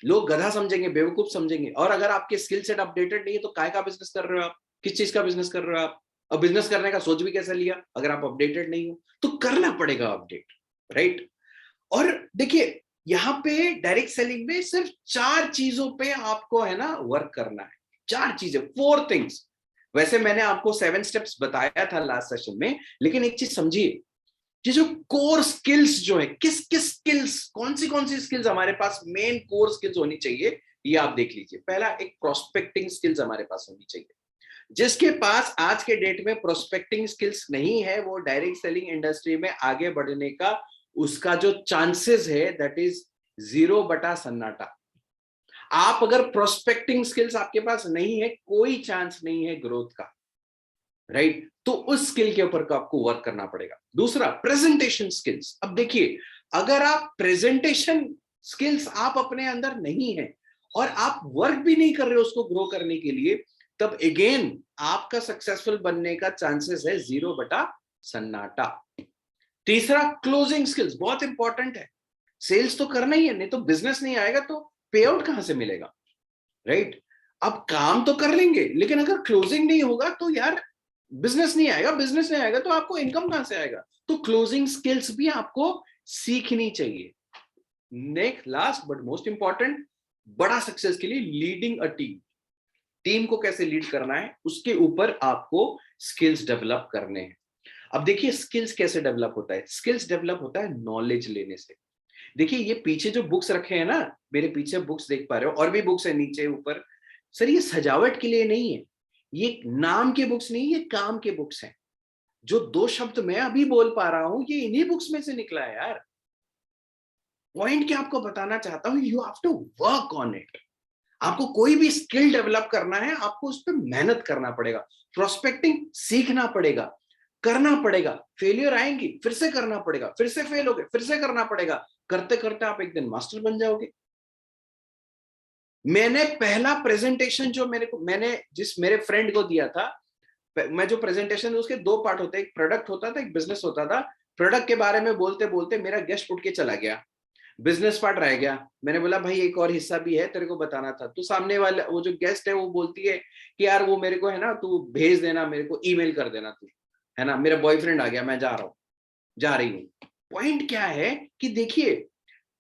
लोग गधा समझेंगे, बेवकूफ समझेंगे। और अगर आपके स्किल सेट अपडेटेड नहीं है तो काय का बिजनेस कर रहे हो आप, किस चीज का बिजनेस कर रहे हो आप? अब बिजनेस करने का सोच भी कैसे लिया अगर आप अपडेटेड नहीं हो? तो करना पड़ेगा अपडेट, राइट। और देखिए यहाँ पे डायरेक्ट सेलिंग में सिर्फ 4 चीजों पे आपको है ना वर्क करना है। 4 चीजें, 4 थिंग्स। वैसे मैंने आपको 7 स्टेप्स बताया था लास्ट सेशन में, लेकिन एक चीज समझिए, ये जो कोर स्किल्स जो है, किस किस स्किल्स, कौन सी स्किल्स हमारे पास मेन कोर स्किल्स होनी चाहिए, ये आप देख लीजिए। पहला, एक प्रोस्पेक्टिंग स्किल्स हमारे पास होनी चाहिए। जिसके पास आज के डेट में प्रोस्पेक्टिंग स्किल्स नहीं है, वो डायरेक्ट सेलिंग इंडस्ट्री में आगे बढ़ने का उसका जो चांसेस है दैट इज 0/सन्नाटा। आप अगर प्रोस्पेक्टिंग स्किल्स आपके पास नहीं है, कोई चांस नहीं है ग्रोथ का, राइट। तो उस स्किल के ऊपर आपको वर्क करना पड़ेगा। दूसरा, प्रेजेंटेशन स्किल्स। अब देखिए अगर आप प्रेजेंटेशन स्किल्स आप अपने अंदर नहीं है और आप वर्क भी नहीं कर रहे हो उसको ग्रो करने के लिए, तब अगेन आपका सक्सेसफुल बनने का चांसेस है 0/सन्नाटा। तीसरा, क्लोजिंग स्किल्स बहुत इंपॉर्टेंट है। सेल्स तो करना ही है, नहीं तो बिजनेस नहीं आएगा, तो पे आउट कहां से मिलेगा, राइट। अब काम तो कर लेंगे, लेकिन अगर क्लोजिंग नहीं होगा तो यार बिजनेस नहीं आएगा, बिजनेस नहीं आएगा तो आपको इनकम कहां से आएगा? तो क्लोजिंग स्किल्स भी आपको सीखनी चाहिए। Next, last but most important, बड़ा सक्सेस के लिए लीडिंग अ टीम। टीम को कैसे लीड करना है उसके ऊपर आपको स्किल्स डेवलप करने हैं। अब देखिए स्किल्स कैसे डेवलप होता है, स्किल्स डेवलप होता है नॉलेज लेने से। देखिए ये पीछे जो बुक्स रखे हैं ना, मेरे पीछे बुक्स देख पा रहे हो, और भी बुक्स है नीचे ऊपर। सर ये सजावट के लिए नहीं है, ये नाम के बुक्स नहीं, ये काम के बुक्स हैं। जो 2 शब्द मैं अभी बोल पा रहा हूं, ये इन्हीं बुक्स में से निकला है यार। पॉइंट क्या आपको बताना चाहता हूं, you have to work on it. आपको कोई भी स्किल डेवलप करना है, आपको उस पर मेहनत करना पड़ेगा, प्रोस्पेक्टिंग सीखना पड़ेगा, करना पड़ेगा, फेलियर आएंगी, फिर से करना पड़ेगा, फिर से फेल हो गए, फिर से करना पड़ेगा, करते करते आप एक दिन मास्टर बन जाओगे। मैंने पहला प्रेजेंटेशन जो मैंने जिस मेरे फ्रेंड को दिया था, मैं जो प्रेजेंटेशन, उसके दो पार्ट होते हैं, एक प्रोडक्ट होता था, एक बिजनेस होता था। प्रोडक्ट के बारे में बोलते बोलते मेरा गेस्ट उठ के चला गया, बिजनेस पार्ट रह गया। मैंने बोला भाई एक और हिस्सा भी है, तेरे को बताना था। तो सामने वाला वो जो गेस्ट है वो बोलती है कि यार वो मेरे को है ना, तू भेज देना, मेरे को ईमेल कर देना तू, है ना, मेरा बॉयफ्रेंड आ गया, मैं जा रहा हूँ, जा रही हूँ। पॉइंट क्या है कि देखिए,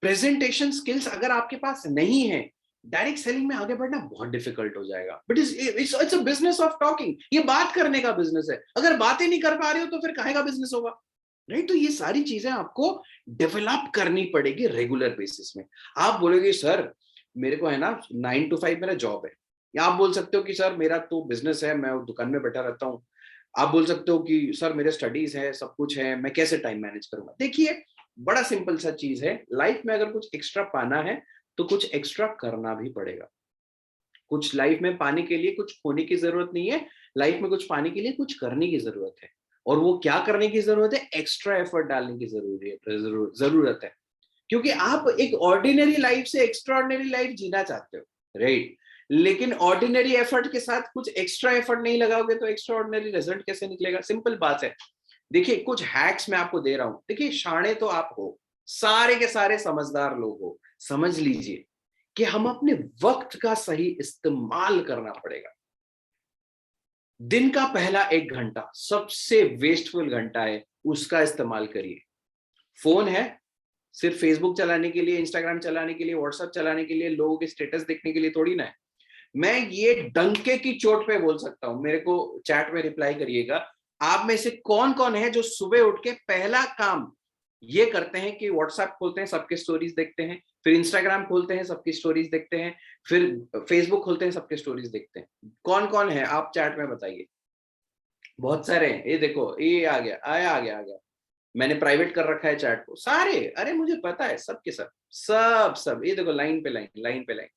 प्रेजेंटेशन स्किल्स अगर आपके पास नहीं है, डायरेक्ट सेलिंग में आगे बढ़ना बहुत डिफिकल्ट हो जाएगा। But it's a business of talking, ये बात करने का बिजनेस है। अगर बातें नहीं कर पा रहे हो तो फिर काहे का बिजनेस होगा, राइट? तो ये सारी चीजें आपको डेवलप करनी पड़ेगी रेगुलर बेसिस में। आप बोलोगे सर मेरे को है ना 9 to 5 मेरा जॉब है, या आप बोल सकते हो कि सर मेरा तो बिजनेस है, मैं दुकान में बैठा रहता हूँ। आप बोल सकते हो कि सर मेरे स्टडीज है, सब कुछ है, मैं कैसे टाइम मैनेज करूंगा। देखिए बड़ा सिंपल सा चीज है, लाइफ में अगर कुछ एक्स्ट्रा पाना है तो कुछ एक्स्ट्रा करना भी पड़ेगा। कुछ लाइफ में पाने के लिए कुछ खोने की जरूरत नहीं है, लाइफ में कुछ पाने के लिए कुछ करने की जरूरत है। और वो क्या करने की जरूरत है? एक्स्ट्रा एफर्ट डालने की जरूरत है। क्योंकि आप एक ऑर्डिनरी लाइफ से एक्स्ट्राऑर्डिनरी लाइफ जीना चाहते हो, राइट? लेकिन ऑर्डिनरी एफर्ट के साथ कुछ एक्स्ट्रा एफर्ट नहीं लगाओगे तो एक्स्ट्राऑर्डिनरी रिजल्ट कैसे निकलेगा? सिंपल बात है। देखिए कुछ हैक्स मैं आपको दे रहा हूं। देखिए शाणे तो आप हो, सारे के सारे समझदार लोग हो, समझ लीजिए कि हम अपने वक्त का सही इस्तेमाल करना पड़ेगा। दिन का पहला 1 घंटा सबसे वेस्टफुल घंटा है, उसका इस्तेमाल करिए। फोन है सिर्फ फेसबुक चलाने के लिए, इंस्टाग्राम चलाने के लिए, व्हाट्सएप चलाने के लिए, लोगों के स्टेटस देखने के लिए थोड़ी ना है। मैं ये डंके की चोट पे बोल सकता हूं, मेरे को चैट में रिप्लाई करिएगा, आप में से कौन कौन है जो सुबह उठ के पहला काम ये करते हैं कि व्हाट्सएप खोलते हैं, सबके स्टोरीज देखते हैं, फिर इंस्टाग्राम खोलते हैं, सबकी स्टोरीज देखते हैं, फिर फेसबुक खोलते हैं, सबके स्टोरीज देखते हैं। कौन कौन है आप चैट में बताइए। बहुत सारे हैं, ये देखो ये आ गया, आ गया। मैंने प्राइवेट कर रखा है चैट को, सारे, अरे मुझे पता है सबके सब, ये देखो लाइन पे लाइन, लाइन पे लाइन।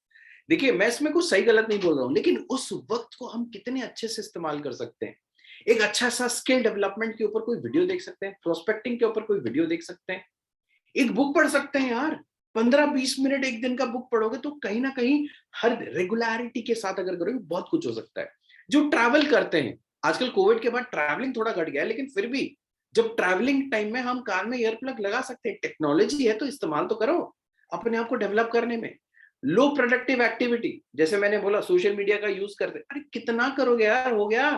देखिए मैं इसमें कुछ सही गलत नहीं बोल रहा हूँ, लेकिन उस वक्त को हम कितने अच्छे से इस्तेमाल कर सकते हैं। एक अच्छा सा स्किल डेवलपमेंट के ऊपर कोई वीडियो देख सकते हैं, प्रोस्पेक्टिंग के ऊपर कोई वीडियो देख सकते हैं, एक बुक पढ़ सकते हैं यार। 15-20 मिनट एक दिन का बुक पढ़ोगे तो कहीं ना कहीं हर रेगुलरिटी के साथ अगर करोगे बहुत कुछ हो सकता है। जो ट्रैवल करते हैं, आजकल कोविड के बाद ट्रैवलिंग थोड़ा घट गया है, लेकिन फिर भी जब ट्रैवलिंग टाइम में हम कान में ईयरप्लग लगा सकते हैं, टेक्नोलॉजी है तो इस्तेमाल तो करो अपने आप को डेवलप करने में। लो प्रोडक्टिव एक्टिविटी, जैसे मैंने बोला सोशल मीडिया का यूज करते, अरे कितना करोगे यार, हो गया,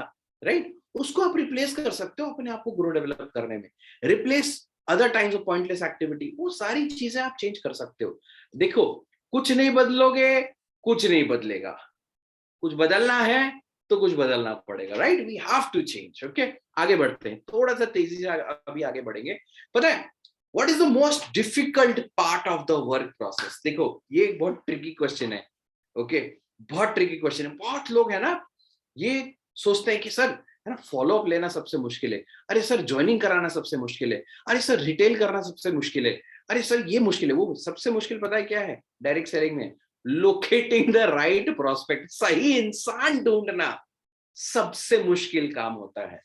राइट? उसको आप रिप्लेस कर सकते हो अपने आप को ग्रो डेवलप करने में। Replace other times of pointless activity, वो सारी चीजें आप चेंज कर सकते हो। देखो कुछ नहीं बदलोगे कुछ नहीं बदलेगा, कुछ बदलना है तो कुछ बदलना पड़ेगा, right? We have to change. Okay, आगे बढ़ते हैं, थोड़ा सा तेजी से अभी आगे बढ़ेंगे। पता है what is the most difficult part of the work process? देखो ये एक बहुत ट्रिकी क्वेश्चन है। ओके, बहुत ट्रिकी क्वेश्चन है। बहुत लोग है ना ये सोचते हैं कि सर है ना फॉलो अप लेना सबसे मुश्किल है, अरे सर ज्वाइनिंग कराना सबसे मुश्किल है, अरे सर रिटेल करना सबसे मुश्किल है, अरे सर ये मुश्किल है। वो सबसे मुश्किल पता है क्या है डायरेक्ट सेलिंग में? लोकेटिंग द राइट प्रोस्पेक्ट, सही इंसान ढूंढना सबसे मुश्किल काम होता है।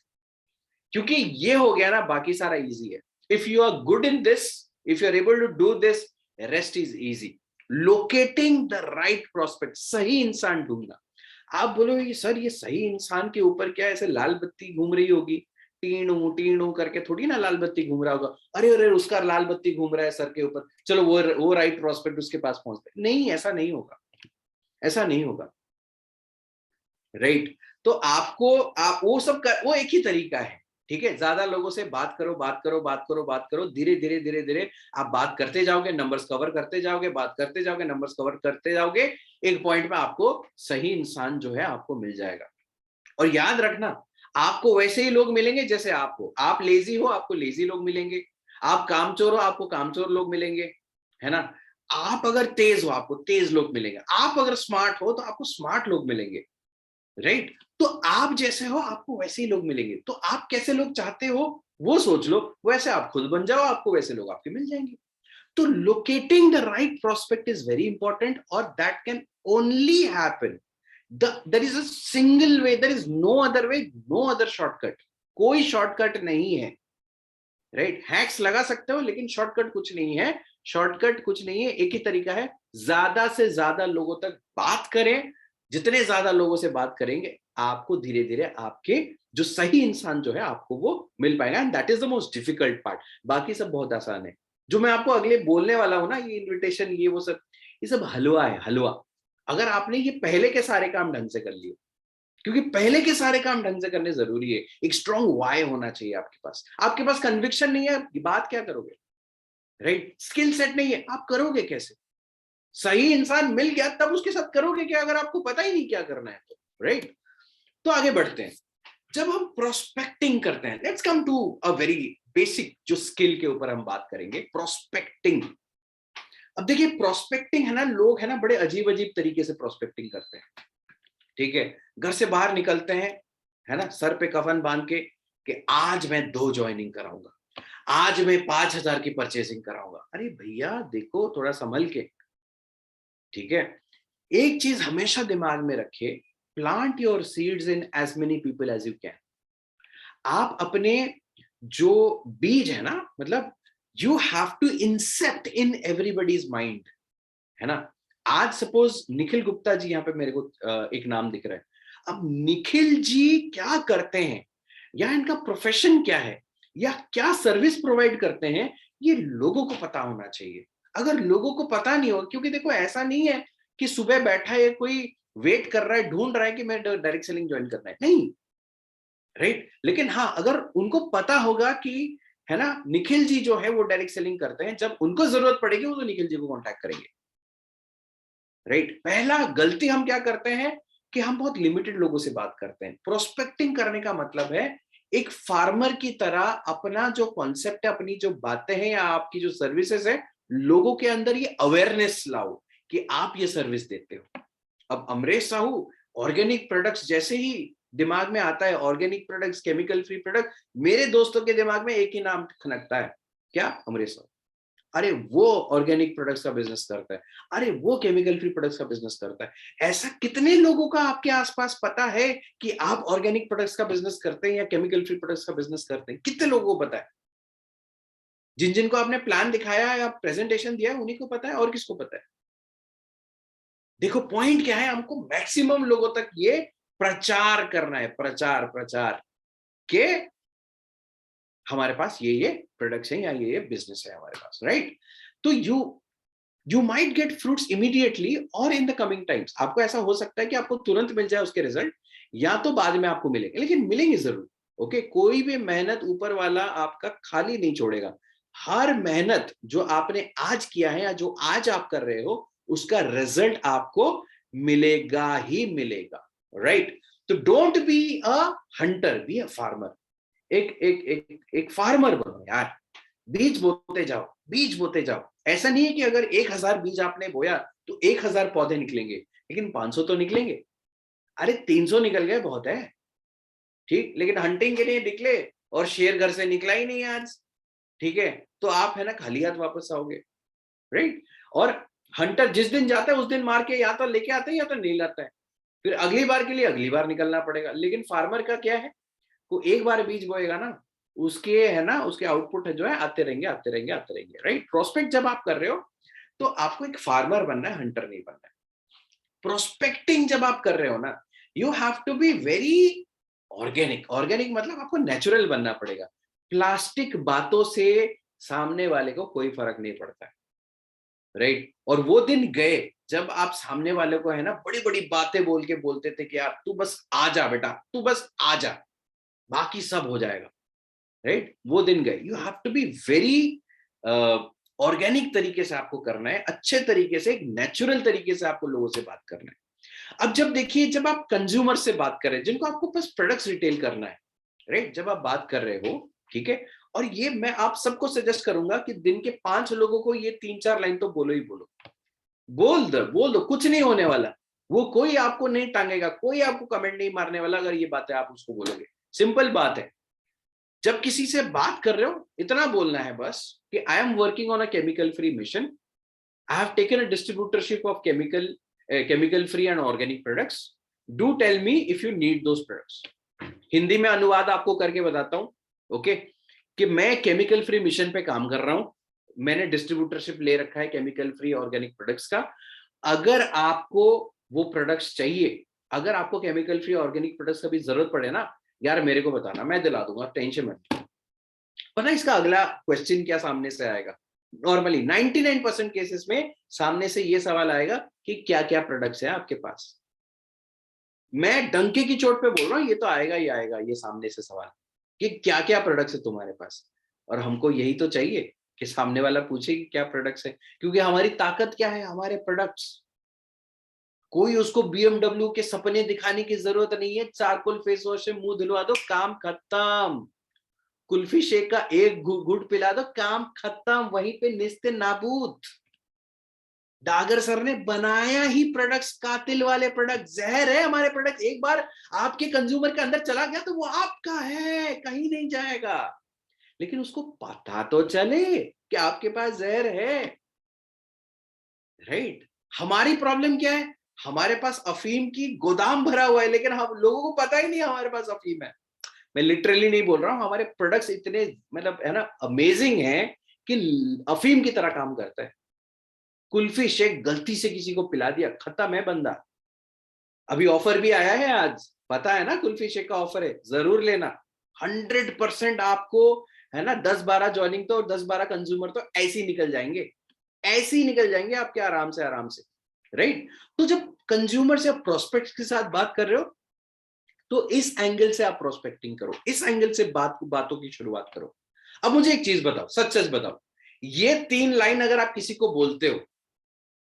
क्योंकि ये हो गया ना, बाकी सारा इजी है। If you are good in this, if you are able to do this, rest is easy. Locating the right prospect, सही इंसान ढूंढना। आप बोलोगे कि सर ये सही इंसान के ऊपर क्या ऐसे लाल बत्ती घूम रही होगी, टीणू करके थोड़ी ना लाल बत्ती घूम रहा होगा, अरे अरे उसका लाल बत्ती घूम रहा है सर के ऊपर, चलो वो राइट प्रोस्पेक्ट उसके पास पहुंचते। नहीं, ऐसा नहीं होगा, ऐसा नहीं होगा, राइट? तो आपको आप वो सब वो एक ही तरीका है, ठीक है? ज्यादा लोगों से बात करो, बात करो, बात करो, बात करो, धीरे धीरे धीरे धीरे आप बात करते जाओगे, नंबर्स कवर करते जाओगे, बात करते जाओगे, नंबर्स कवर करते जाओगे, एक पॉइंट पे आपको सही इंसान जो है आपको मिल जाएगा। और याद रखना, आपको वैसे ही लोग मिलेंगे जैसे आप हो। आप लेजी हो, आपको लेजी लोग मिलेंगे। आप कामचोर हो, आपको कामचोर लोग मिलेंगे, है ना? आप अगर तेज हो, आपको तेज लोग मिलेंगे। आप अगर स्मार्ट हो तो आपको स्मार्ट लोग मिलेंगे, राइट? तो आप जैसे हो आपको वैसे ही लोग मिलेंगे। तो आप कैसे लोग चाहते हो वो सोच लो, वैसे आप खुद बन जाओ, आपको वैसे लोग आपके मिल जाएंगे। तो locating the right prospect is very important, और that can only happen, there is a single way, there is no other way, no other shortcut. कोई शॉर्टकट नहीं है, राइट? हैक्स लगा सकते हो लेकिन शॉर्टकट कुछ नहीं है, शॉर्टकट कुछ नहीं है, एक ही तरीका है, ज्यादा से ज्यादा लोगों तक बात करें। जितने ज्यादा लोगों से बात करेंगे आपको धीरे धीरे आपके जो सही इंसान जो है आपको वो मिल पाएगा, and that is the most difficult part. बाकी सब बहुत आसान है। जो मैं आपको अगले बोलने वाला हूं ना, ये इन्विटेशन, ये वो सब, ये सब हलवा है, हलवा। अगर आपने ये पहले के सारे काम ढंग से कर लिए, क्योंकि पहले के सारे काम ढंग से करने जरूरी है, एक स्ट्रॉन्ग वाई होना चाहिए आपके पास। आपके पास कन्विक्शन नहीं है, बात क्या करोगे, राइट? स्किल सेट नहीं है, आप करोगे कैसे? सही इंसान मिल गया तब उसके साथ करोगे क्या, अगर आपको पता ही नहीं क्या करना है तो, राइट? तो आगे बढ़ते हैं। जब हम प्रोस्पेक्टिंग करते हैं, let's come to a very basic जो स्किल के ऊपर हम बात करेंगे, प्रोस्पेक्टिंग। अब देखिए, प्रोस्पेक्टिंग है ना, लोग है ना बड़े अजीब अजीब तरीके से प्रोस्पेक्टिंग करते हैं, ठीक है? घर से बाहर निकलते हैं, है ना, सर पे कफन बांध के कि आज मैं 2 ज्वाइनिंग कराऊंगा, आज मैं 5,000 की परचेसिंग कराऊंगा। अरे भैया देखो, थोड़ा संभल के, ठीक है? एक चीज हमेशा दिमाग में रखे, plant your seeds in as many people as you can. आप अपने जो बीज है ना, मतलब you have to incept in everybody's mind, है ना? आज सपोज निखिल गुप्ता जी, यहाँ पे मेरे को एक नाम दिख रहा है। अब निखिल जी क्या करते हैं, या इनका प्रोफेशन क्या है, या क्या सर्विस प्रोवाइड करते हैं, ये लोगों को पता होना चाहिए। अगर लोगों को पता नहीं हो, क्योंकि देखो ऐसा नहीं है कि सुबह बैठा है कोई, वेट कर रहा है, ढूंढ रहा है कि मैं डायरेक्ट सेलिंग ज्वाइन करना है, नहीं, राइट? लेकिन हाँ, अगर उनको पता होगा कि, है ना, निखिल जी जो है वो डायरेक्ट सेलिंग करते हैं, जब उनको जरूरत पड़ेगी वो तो निखिल जी को कॉन्टैक्ट करेंगे, राइट? पहला गलती हम क्या करते हैं कि हम बहुत लिमिटेड लोगों से बात करते हैं। प्रोस्पेक्टिंग करने का मतलब है एक फार्मर की तरह अपना जो कॉन्सेप्ट है, अपनी जो बातें हैं या आपकी जो सर्विसेज है, लोगों के अंदर ये अवेयरनेस लाओ कि आप ये सर्विस देते हो। अब अमरेश साहू, ऑर्गेनिक प्रोडक्ट्स जैसे ही दिमाग में आता है, organic products, chemical free product, मेरे दोस्तों के दिमाग में एक ही नाम खनकता है, क्या? अमरेश साहू। अरे वो ऑर्गेनिक प्रोडक्ट्स का बिजनेस करता है, अरे वो केमिकल फ्री प्रोडक्ट्स का बिजनेस करता है। ऐसा कितने लोगों का आपके आसपास पता है कि आप ऑर्गेनिक प्रोडक्ट्स का बिजनेस करते हैं या केमिकल फ्री प्रोडक्ट्स का बिजनेस करते हैं? कितने लोगों को पता है? जिन जिनको आपने प्लान दिखाया है या प्रेजेंटेशन दिया है उन्हीं को पता है, और किसको पता है? देखो पॉइंट क्या है, हमको मैक्सिमम लोगों तक ये प्रचार करना है, प्रचार प्रचार के हमारे पास ये प्रोडक्ट्स हैं या ये बिजनेस है हमारे पास, राइट? तो you might get fruits immediately और इन द कमिंग टाइम्स। आपको ऐसा हो सकता है कि आपको तुरंत मिल जाए उसके रिजल्ट, या तो बाद में आपको मिलेंगे, लेकिन मिलेंगे जरूर। ओके, कोई भी मेहनत ऊपर वाला आपका खाली नहीं छोड़ेगा। हर मेहनत जो आपने आज किया है या जो आज आप कर रहे हो, उसका रिजल्ट आपको मिलेगा ही मिलेगा, राइट? तो don't be a Hunter, be a farmer. एक एक एक एक फार्मर बनो यार। बीज बोते जाओ, बीज बोते जाओ। ऐसा नहीं है कि अगर 1,000 बीज आपने बोया तो 1,000 पौधे निकलेंगे, लेकिन 500 तो निकलेंगे। अरे 300 निकल गए बहुत है, ठीक, लेकिन हंटिंग के लिए निकले और शेर घर से निकला ही नहीं आज, ठीक है? तो आप है ना खाली हाथ वापस आओगे, राइट? और हंटर जिस दिन जाता है उस दिन मार के या तो लेके आता है या तो नहीं लाता है, फिर अगली बार के लिए अगली बार निकलना पड़ेगा। लेकिन फार्मर का क्या है, वो एक बार बीज बोएगा ना, उसके है ना, उसके आउटपुट है जो है आते रहेंगे आते रहेंगे आते रहेंगे, राइट? प्रोस्पेक्ट जब आप कर रहे हो तो आपको एक फार्मर बनना है, हंटर नहीं बनना है। प्रोस्पेक्टिंग जब आप कर रहे हो ना, you have to be very organic. Organic मतलब आपको नेचुरल बनना पड़ेगा। प्लास्टिक बातों से सामने वाले को कोई फर्क नहीं पड़ता है, राइट? और वो दिन गए जब आप सामने वाले को है ना बड़ी बड़ी बातें बोल के बोलते थे कि यार तू बस आ जा बेटा, तू बस आ जा, बाकी सब हो जाएगा, राइट? वो दिन गए। You have to be very organic तरीके से आपको करना है, अच्छे तरीके से, एक नेचुरल तरीके से आपको लोगों से बात करना है। अब जब देखिए, जब आप कंज्यूमर से बात कर रहे हैं, जिनको आपको बस प्रोडक्ट्स रिटेल करना है, राइट, जब आप बात कर रहे हो, ठीक है, और ये मैं आप सबको सजेस्ट करूंगा कि दिन के 5 लोगों को ये 3-4 लाइन तो बोलो ही बोलो। बोल दो, कुछ नहीं होने वाला। वो कोई आपको नहीं टांगेगा, कोई आपको कमेंट नहीं मारने वाला अगर ये बातें आप उसको बोलोगे। सिंपल बात है। जब किसी से बात कर रहे हो इतना बोलना है बस कि I am working on a chemical free mission, I have taken a distributorship of chemical free and organic products, do tell me if you need those products. Hindi में अनुवाद आपको करके बताता हूं, ओके, कि मैं केमिकल फ्री मिशन पे काम कर रहा हूं, मैंने डिस्ट्रीब्यूटरशिप ले रखा है केमिकल फ्री ऑर्गेनिक प्रोडक्ट्स का। अगर आपको वो प्रोडक्ट्स चाहिए, अगर आपको केमिकल फ्री ऑर्गेनिक प्रोडक्ट्स की जरूरत पड़े ना यार, मेरे को बताना, मैं दिला दूंगा, टेंशन मत। पता है इसका अगला क्वेश्चन क्या सामने से आएगा? नॉर्मली 99% केसेस में सामने से ये सवाल आएगा कि क्या क्या प्रोडक्ट्स है आपके पास। मैं डंके की चोट पे बोल रहा हूं, ये तो आएगा ही आएगा ये सामने से सवाल कि क्या क्या प्रोडक्ट्स है तुम्हारे पास। और हमको यही तो चाहिए कि सामने वाला पूछे कि क्या प्रोडक्ट्स है, क्योंकि हमारी ताकत क्या है, हमारे प्रोडक्ट्स। कोई उसको बीएमडब्ल्यू के सपने दिखाने की जरूरत नहीं है, चारकोल फेस वॉश से मुंह धुलवा दो, काम खत्म। कुल्फी शेक का एक गुड पिला दो, काम खत्म, वहीं पे निस्ते नाबूद। डागर सर ने बनाया ही प्रोडक्ट्स, कातिल वाले प्रोडक्ट, जहर है हमारे प्रोडक्ट। एक बार आपके कंज्यूमर के अंदर चला गया तो वो आपका है, कहीं नहीं जाएगा। लेकिन उसको पता तो चले कि आपके पास जहर है, राइट? हमारी प्रॉब्लम क्या है? हमारे पास अफीम की गोदाम भरा हुआ है, लेकिन हम लोगों को पता ही नहीं हमारे पास अफीम है। मैं लिटरली नहीं बोल रहा हूं, हमारे प्रोडक्ट्स इतने मतलब है ना अमेजिंग है कि अफीम की तरह काम करता है। कुल्फी शेक गलती से किसी को पिला दिया, खत्म है बंदा। अभी ऑफर भी आया है आज, पता है ना, कुल्फी शेक का ऑफर है, जरूर लेना। 100% आपको है ना 10-12 ज्वाइनिंग तो 10-12 कंज्यूमर तो ऐसे ही निकल जाएंगे, ऐसे ही निकल जाएंगे आपके, आराम से आराम से, राइट? तो जब कंज्यूमर से आप प्रोस्पेक्ट के साथ बात कर रहे हो तो इस एंगल से आप प्रोस्पेक्टिंग करो, इस एंगल से बातों की शुरुआत करो। अब मुझे एक चीज बताओ, सच सच बताओ, ये 3 लाइन अगर आप किसी को बोलते हो,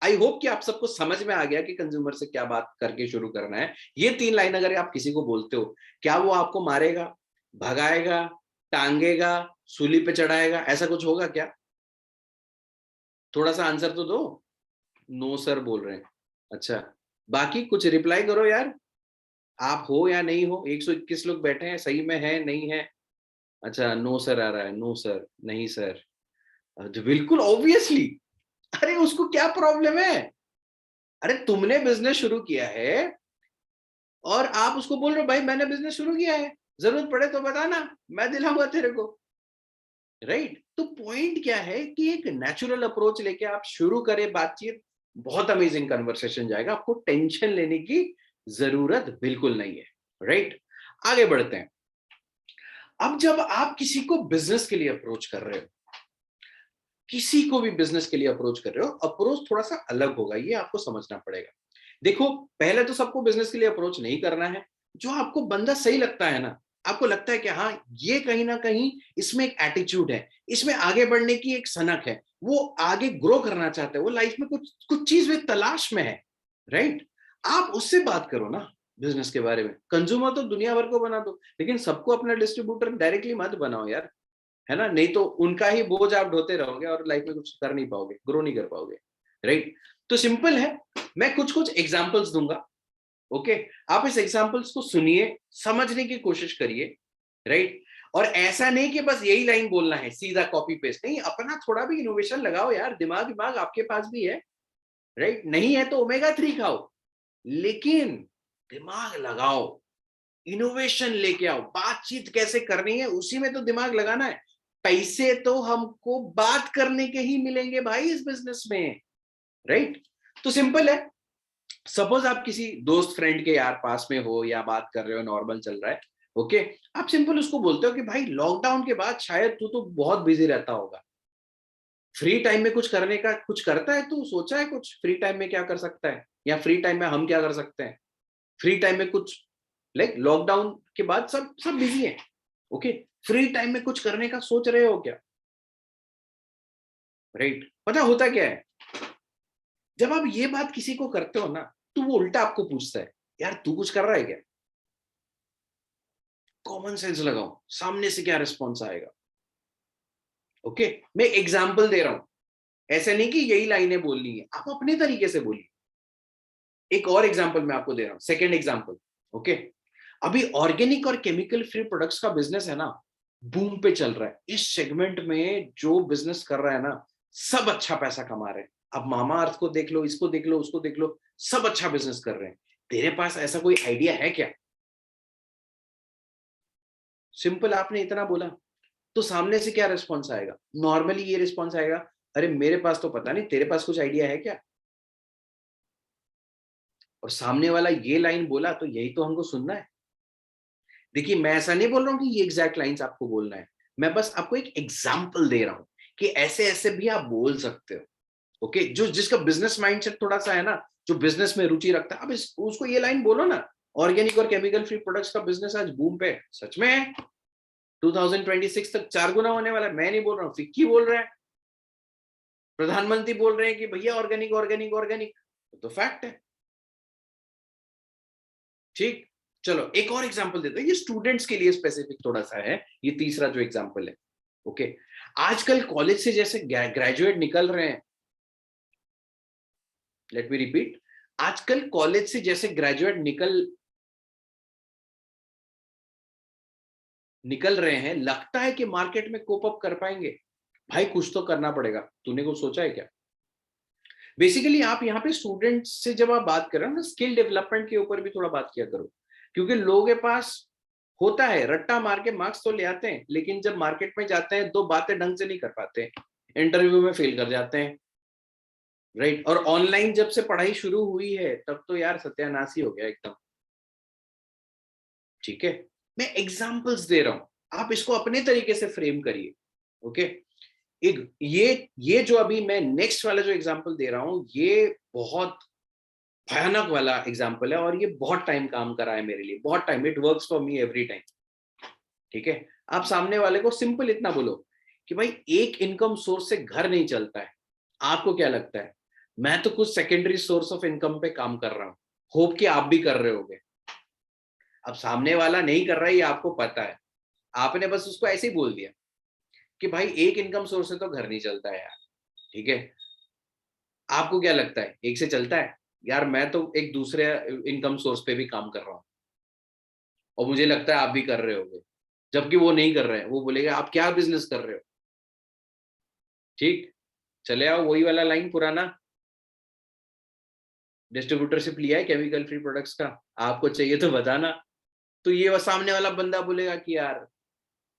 आई होप कि आप सबको समझ में आ गया कि कंज्यूमर से क्या बात करके शुरू करना है। ये 3 लाइन अगर आप किसी को बोलते हो, क्या वो आपको मारेगा, भगाएगा, टांगेगा, सूली पे चढ़ाएगा, ऐसा कुछ होगा क्या? थोड़ा सा आंसर तो दो। नो सर बोल रहे हैं। अच्छा, बाकी कुछ रिप्लाई करो यार, आप हो या नहीं हो? 121 लोग बैठे हैं, सही में है नहीं है? अच्छा, नो सर आ रहा है, नो सर, नहीं सर। तो बिल्कुल ऑब्वियसली, अरे उसको क्या प्रॉब्लम है? अरे तुमने बिजनेस शुरू किया है और आप उसको बोल रहे हो भाई मैंने बिजनेस शुरू किया है, जरूरत पड़े तो बताना, मैं दिलाऊंगा तेरे को, राइट? तो पॉइंट क्या है कि एक नेचुरल अप्रोच लेके आप शुरू करें बातचीत, बहुत अमेजिंग कन्वर्सेशन जाएगा, आपको टेंशन लेने की जरूरत बिल्कुल नहीं है, राइट? आगे बढ़ते हैं। अब जब आप किसी को बिजनेस के लिए अप्रोच कर रहे हो, किसी को भी बिजनेस के लिए अप्रोच कर रहे हो, अप्रोच थोड़ा सा अलग होगा, ये आपको समझना पड़ेगा। देखो, पहले तो सबको बिजनेस के लिए अप्रोच नहीं करना है। जो आपको बंदा सही लगता है ना, आपको लगता है कि हाँ ये कहीं ना कहीं इसमें एक एटीट्यूड है, इसमें आगे बढ़ने की एक सनक है, वो आगे ग्रो करना चाहते हैं, वो लाइफ में कुछ कुछ चीज वे तलाश में है, राइट? आप उससे बात करो ना बिजनेस के बारे में। कंज्यूमर तो दुनिया भर को बना दो, लेकिन सबको अपना डिस्ट्रीब्यूटर डायरेक्टली मत बनाओ यार, है ना? नहीं तो उनका ही बोझ आप ढोते रहोगे और लाइफ में कुछ कर नहीं पाओगे, ग्रो नहीं कर पाओगे, राइट? तो सिंपल है, मैं कुछ कुछ एग्जांपल्स दूंगा, ओके? आप इस एग्जांपल्स को सुनिए, समझने की कोशिश करिए, राइट? और ऐसा नहीं कि बस यही लाइन बोलना है, सीधा कॉपी पेस्ट नहीं, अपना थोड़ा भी इनोवेशन लगाओ यार, दिमाग दिमाग आपके पास भी है, राइट? नहीं है तो ओमेगा 3 खाओ, लेकिन दिमाग लगाओ, इनोवेशन लेके आओ, बातचीत कैसे करनी है उसी में तो दिमाग लगाना है। पैसे तो हमको बात करने के ही मिलेंगे भाई इस बिजनेस में, राइट? तो सिंपल है, सपोज आप किसी दोस्त फ्रेंड के यार पास में हो या बात कर रहे हो, नॉर्मल चल रहा है, ओके? आप सिंपल उसको बोलते हो कि भाई लॉकडाउन के बाद शायद तू तो बहुत बिजी रहता होगा, फ्री टाइम में कुछ करने का कुछ करता है तू? सोचा है कुछ फ्री टाइम में क्या कर सकता है, या फ्री टाइम में हम क्या कर सकते हैं? फ्री टाइम में कुछ, लाइक लॉकडाउन के बाद सब सब बिजी है, ओके? फ्री टाइम में कुछ करने का सोच रहे हो क्या, राइट? पता होता क्या है, जब आप ये बात किसी को करते हो ना, तो वो उल्टा आपको पूछता है यार तू कुछ कर रहा है क्या? कॉमन सेंस लगाओ, सामने से क्या रिस्पॉन्स आएगा, ओके? मैं एग्जाम्पल दे रहा हूं, ऐसे नहीं कि यही लाइनें बोलनी है, आप अपने तरीके से बोलिए। एक और एग्जाम्पल मैं आपको दे रहा हूं, सेकेंड एग्जाम्पल, ओके? अभी ऑर्गेनिक और केमिकल फ्री प्रोडक्ट्स का बिजनेस है ना, बूम पे चल रहा है। इस सेगमेंट में जो बिजनेस कर रहा है ना, सब अच्छा पैसा कमा रहे हैं। अब मामा अर्थ को देख लो, इसको देख लो, उसको देख लो, सब अच्छा बिजनेस कर रहे हैं। तेरे पास ऐसा कोई आइडिया है क्या? सिंपल, आपने इतना बोला तो सामने से क्या रिस्पॉन्स आएगा? नॉर्मली ये रिस्पॉन्स आएगा, अरे मेरे पास तो पता नहीं, तेरे पास कुछ आइडिया है क्या? और सामने वाला ये लाइन बोला तो यही तो हमको सुनना है। देखिए, मैं ऐसा नहीं बोल रहा हूं कि ये एग्जैक्ट लाइंस आपको बोलना है, मैं बस आपको एक एग्जांपल दे रहा हूं कि ऐसे ऐसे भी आप बोल सकते हो। ओके, जो जिसका बिजनेस माइंडसेट थोड़ा सा है ना, जो बिजनेस में रुचि रखता है, अब उसको ये लाइन बोलो ना, ऑर्गेनिक और केमिकल फ्री प्रोडक्ट्स का बिजनेस आज बूम पे है। सच में है, 2026 तक 4 गुना होने वाला है। मैं नहीं बोल रहा हूँ, फिक्की बोल रहा है, प्रधानमंत्री बोल रहे हैं कि भैया ऑर्गेनिक ऑर्गेनिक ऑर्गेनिक, तो फैक्ट है। ठीक, चलो एक और एग्जांपल देते हैं, ये स्टूडेंट्स के लिए स्पेसिफिक थोड़ा सा है, ये तीसरा जो एग्जांपल है। ओके, आजकल कॉलेज से जैसे ग्रेजुएट निकल रहे हैं, लेट मी रिपीट, आजकल कॉलेज से जैसे ग्रेजुएट निकल रहे हैं, लगता है कि मार्केट में कोप अप कर पाएंगे। भाई कुछ तो करना पड़ेगा, तूने कुछ सोचा है क्या? बेसिकली आप यहाँ पे स्टूडेंट्स से जब आप बात कर रहे हो ना, स्किल डेवलपमेंट के ऊपर भी थोड़ा बात किया करो, क्योंकि लोगों के पास होता है रट्टा मार के मार्क्स तो ले आते हैं, लेकिन जब मार्केट में जाते हैं दो बातें ढंग से नहीं कर पाते, इंटरव्यू में फेल कर जाते हैं, राइट। और ऑनलाइन जब से पढ़ाई शुरू हुई है तब तो यार सत्यानाश ही हो गया एकदम। ठीक है, मैं एग्जांपल्स दे रहा हूं, आप इसको अपने तरीके से फ्रेम करिए। ओके, एक ये जो अभी मैं नेक्स्ट वाला जो एग्जांपल दे रहा हूं, ये बहुत भयानक वाला एग्जांपल है और ये बहुत टाइम काम करा है मेरे लिए, बहुत time, it works for me every time. ठीक है, आप सामने वाले को सिंपल इतना बोलो कि भाई एक इनकम सोर्स से घर नहीं चलता है, आपको क्या लगता है? मैं तो कुछ सेकेंडरी सोर्स ऑफ इनकम पे काम कर रहा हूं, होप कि आप भी कर रहे होगे। अब सामने वाला नहीं कर रहा है, ये आपको पता है, आपने बस उसको ऐसे ही बोल दिया कि भाई एक इनकम सोर्स से तो घर नहीं चलता है यार। ठीक है, आपको क्या लगता है एक से चलता है? यार मैं तो एक दूसरे इनकम सोर्स पे भी काम कर रहा हूँ और मुझे लगता है आप भी कर रहे होगे, जबकि वो नहीं कर रहे हैं, वो बोलेगा आप क्या बिजनेस कर रहे हो? ठीक, चले आओ वही वाला लाइन पुराना, डिस्ट्रीब्यूटरशिप लिया है केमिकल फ्री प्रोडक्ट्स का, आपको चाहिए तो बताना। तो ये सामने वाला बंदा बोलेगा कि यार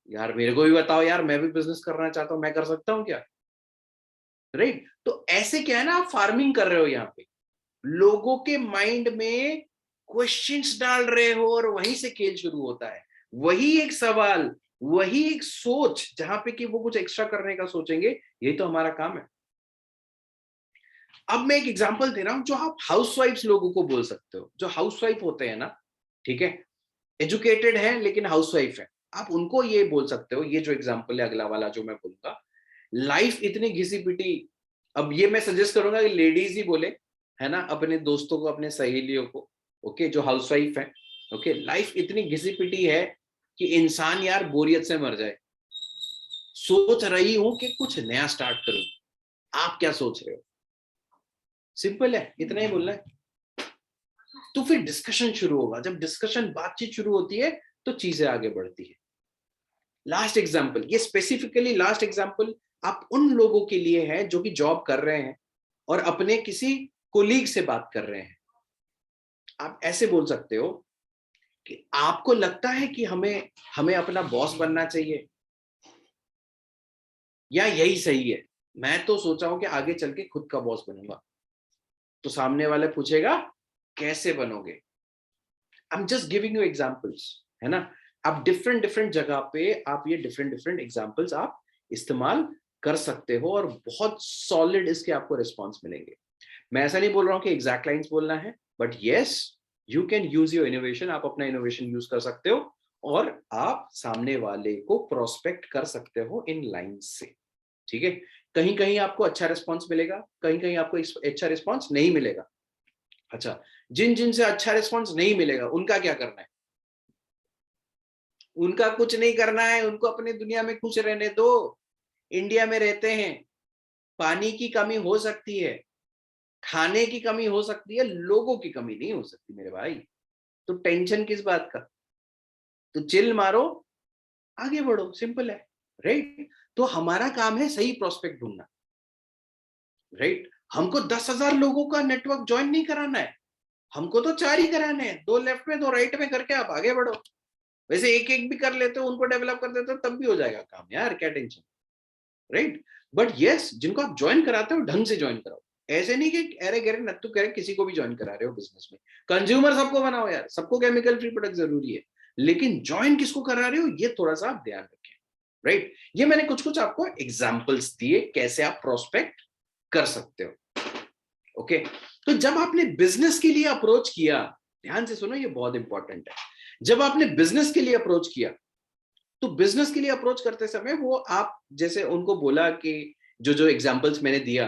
यार मेरे को भी बताओ यार, मैं भी बिजनेस करना चाहता हूँ, मैं कर सकता हूँ क्या? राइट, तो ऐसे क्या है ना, आप फार्मिंग कर रहे हो यहाँ पे, लोगों के माइंड में क्वेश्चंस डाल रहे हो और वहीं से खेल शुरू होता है। वही एक सवाल, वही एक सोच जहां पे कि वो कुछ एक्स्ट्रा करने का सोचेंगे, यही तो हमारा काम है। अब मैं एक एग्जांपल दे रहा हूं जो आप हाउसवाइफ्स लोगों को बोल सकते हो, जो हाउसवाइफ होते हैं ना, ठीक है, एजुकेटेड है लेकिन हाउसवाइफ है, आप उनको ये बोल सकते हो, ये जो एग्जांपल है अगला वाला जो मैं बोलूंगा, लाइफ इतनी घिसी पिटी, अब ये मैं सजेस्ट करूंगा कि लेडीज ही बोले, है ना, अपने दोस्तों को, अपने सहेलियों को, ओके, जो हाउसवाइफ है। ओके, लाइफ इतनी घिसी पिटी है कि इंसान यार बोरियत से मर जाए, सोच रही हूं कि कुछ नया स्टार्ट करूं, आप क्या सोच रहे हो? सिंपल है, इतना ही बोलना है। तो फिर डिस्कशन शुरू होगा, जब डिस्कशन बातचीत शुरू होती है तो चीजें आगे बढ़ती है। लास्ट एग्जाम्पल, ये स्पेसिफिकली लास्ट एग्जाम्पल आप उन लोगों के लिए है जो कि जॉब कर रहे हैं और अपने किसी कोलीग से बात कर रहे हैं। आप ऐसे बोल सकते हो कि आपको लगता है कि हमें हमें अपना बॉस बनना चाहिए या यही सही है, मैं तो सोचा हूं कि आगे चल के खुद का बॉस बनूंगा। तो सामने वाले पूछेगा कैसे बनोगे? I am just giving you examples, है ना। आप डिफरेंट डिफरेंट जगह पे आप ये डिफरेंट डिफरेंट एग्जांपल्स आप इस्तेमाल कर सकते हो और बहुत सॉलिड इसके आपको रिस्पॉन्स मिलेंगे। मैं ऐसा नहीं बोल रहा हूँ कि एग्जैक्ट लाइंस बोलना है, but yes, you can use your innovation, आप अपना इनोवेशन यूज कर सकते हो और आप सामने वाले को प्रोस्पेक्ट कर सकते हो इन लाइंस से। ठीक है, कहीं कहीं आपको अच्छा रिस्पॉन्स मिलेगा, कहीं कहीं आपको अच्छा रिस्पॉन्स नहीं मिलेगा। अच्छा, जिन जिन से अच्छा रिस्पॉन्स नहीं मिलेगा उनका क्या करना है? उनका कुछ नहीं करना है, उनको अपनी दुनिया में खुश रहने दो। इंडिया में रहते हैं, पानी की कमी हो सकती है, खाने की कमी हो सकती है, लोगों की कमी नहीं हो सकती मेरे भाई। तो टेंशन किस बात का? तो चिल मारो, आगे बढ़ो, सिंपल है, राइट। तो हमारा काम है सही प्रोस्पेक्ट ढूंढना, राइट। हमको 10,000 लोगों का नेटवर्क ज्वाइन नहीं कराना है, हमको तो 4 ही कराने हैं, 2 लेफ्ट में 2 राइट में करके आप आगे बढ़ो। वैसे एक एक भी कर लेते हो, उनको डेवलप कर देते हो, तब भी हो जाएगा काम यार, क्या टेंशन, राइट। बट यस, जिनको आप ज्वाइन कराते हो ढंग से ज्वाइन कराओ। ऐसे नहीं कि अरे गरे नत्तू करे किसी को भी ज्वाइन करा रहे हो बिजनेस में। कंज्यूमर सबको बनाओ यार, सबको केमिकल फ्री प्रोडक्ट जरूरी है, लेकिन ज्वाइन किसको करा रहे हो ये थोड़ा सा आप ध्यान रखें, राइट। ये मैंने कुछ कुछ आपको एग्जाम्पल्स दिए कैसे आप प्रोस्पेक्ट कर सकते हो। ओके, तो जब आपने बिजनेस के लिए अप्रोच किया, ध्यान से सुनो, ये बहुत इंपॉर्टेंट है। जब आपने बिजनेस के लिए अप्रोच किया, तो बिजनेस के लिए अप्रोच करते समय वो आप जैसे उनको बोला कि जो जो एग्जांपल्स मैंने दिया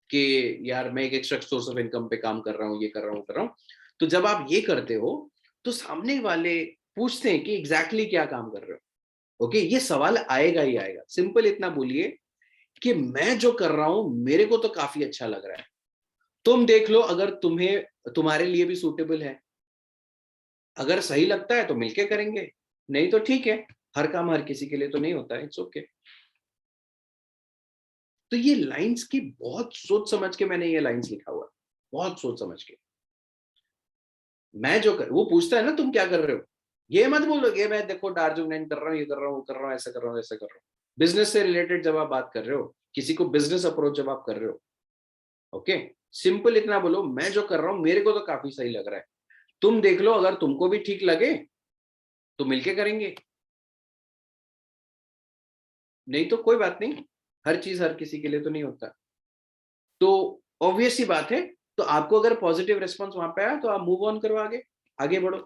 कि यार मैं एक एक्स्ट्रा सोर्स ऑफ इनकम पे काम कर रहा हूँ, ये कर रहा हूँ, कर रहा हूँ, तो जब आप ये करते हो तो सामने वाले पूछते हैं कि एग्जैक्टली क्या काम कर रहे हो। ओके, ये सवाल आएगा ही आएगा। सिंपल इतना बोलिए कि मैं जो कर रहा हूं मेरे को तो काफी अच्छा लग रहा है, तुम देख लो अगर तुम्हें तुम्हारे लिए भी सूटेबल है। अगर सही लगता है तो मिलके करेंगे, नहीं तो ठीक है, हर काम हर किसी के लिए तो नहीं होता है, इट्स ओके। तो ये लाइंस की बहुत सोच समझ के मैंने ये लाइंस लिखा हुआ है, बहुत सोच समझ के। मैं जो कर, वो पूछता है ना तुम क्या कर रहे हो, ये मत बोलो कि मैं देखो डार्जिलिंग कर रहा हूँ, ये कर रहा हूँ, वो कर रहा हूँ, ऐसा कर रहा हूँ, ऐसा कर रहा हूँ। बिजनेस से रिलेटेड जब आप बात कर रहे हो, किसी को बिजनेस अप्रोच जब आप कर रहे हो, ओके, सिंपल इतना बोलो मैं जो कर रहा हूँ मेरे को तो काफी सही लग रहा है, तुम देख लो अगर तुमको भी ठीक लगे तो मिलके करेंगे, नहीं तो कोई बात नहीं, हर चीज हर किसी के लिए तो नहीं होता। तो ऑब्वियस सी बात है, तो आपको अगर पॉजिटिव रिस्पॉन्स वहां पे आया तो आप मूव ऑन करो, आगे आगे बढ़ो,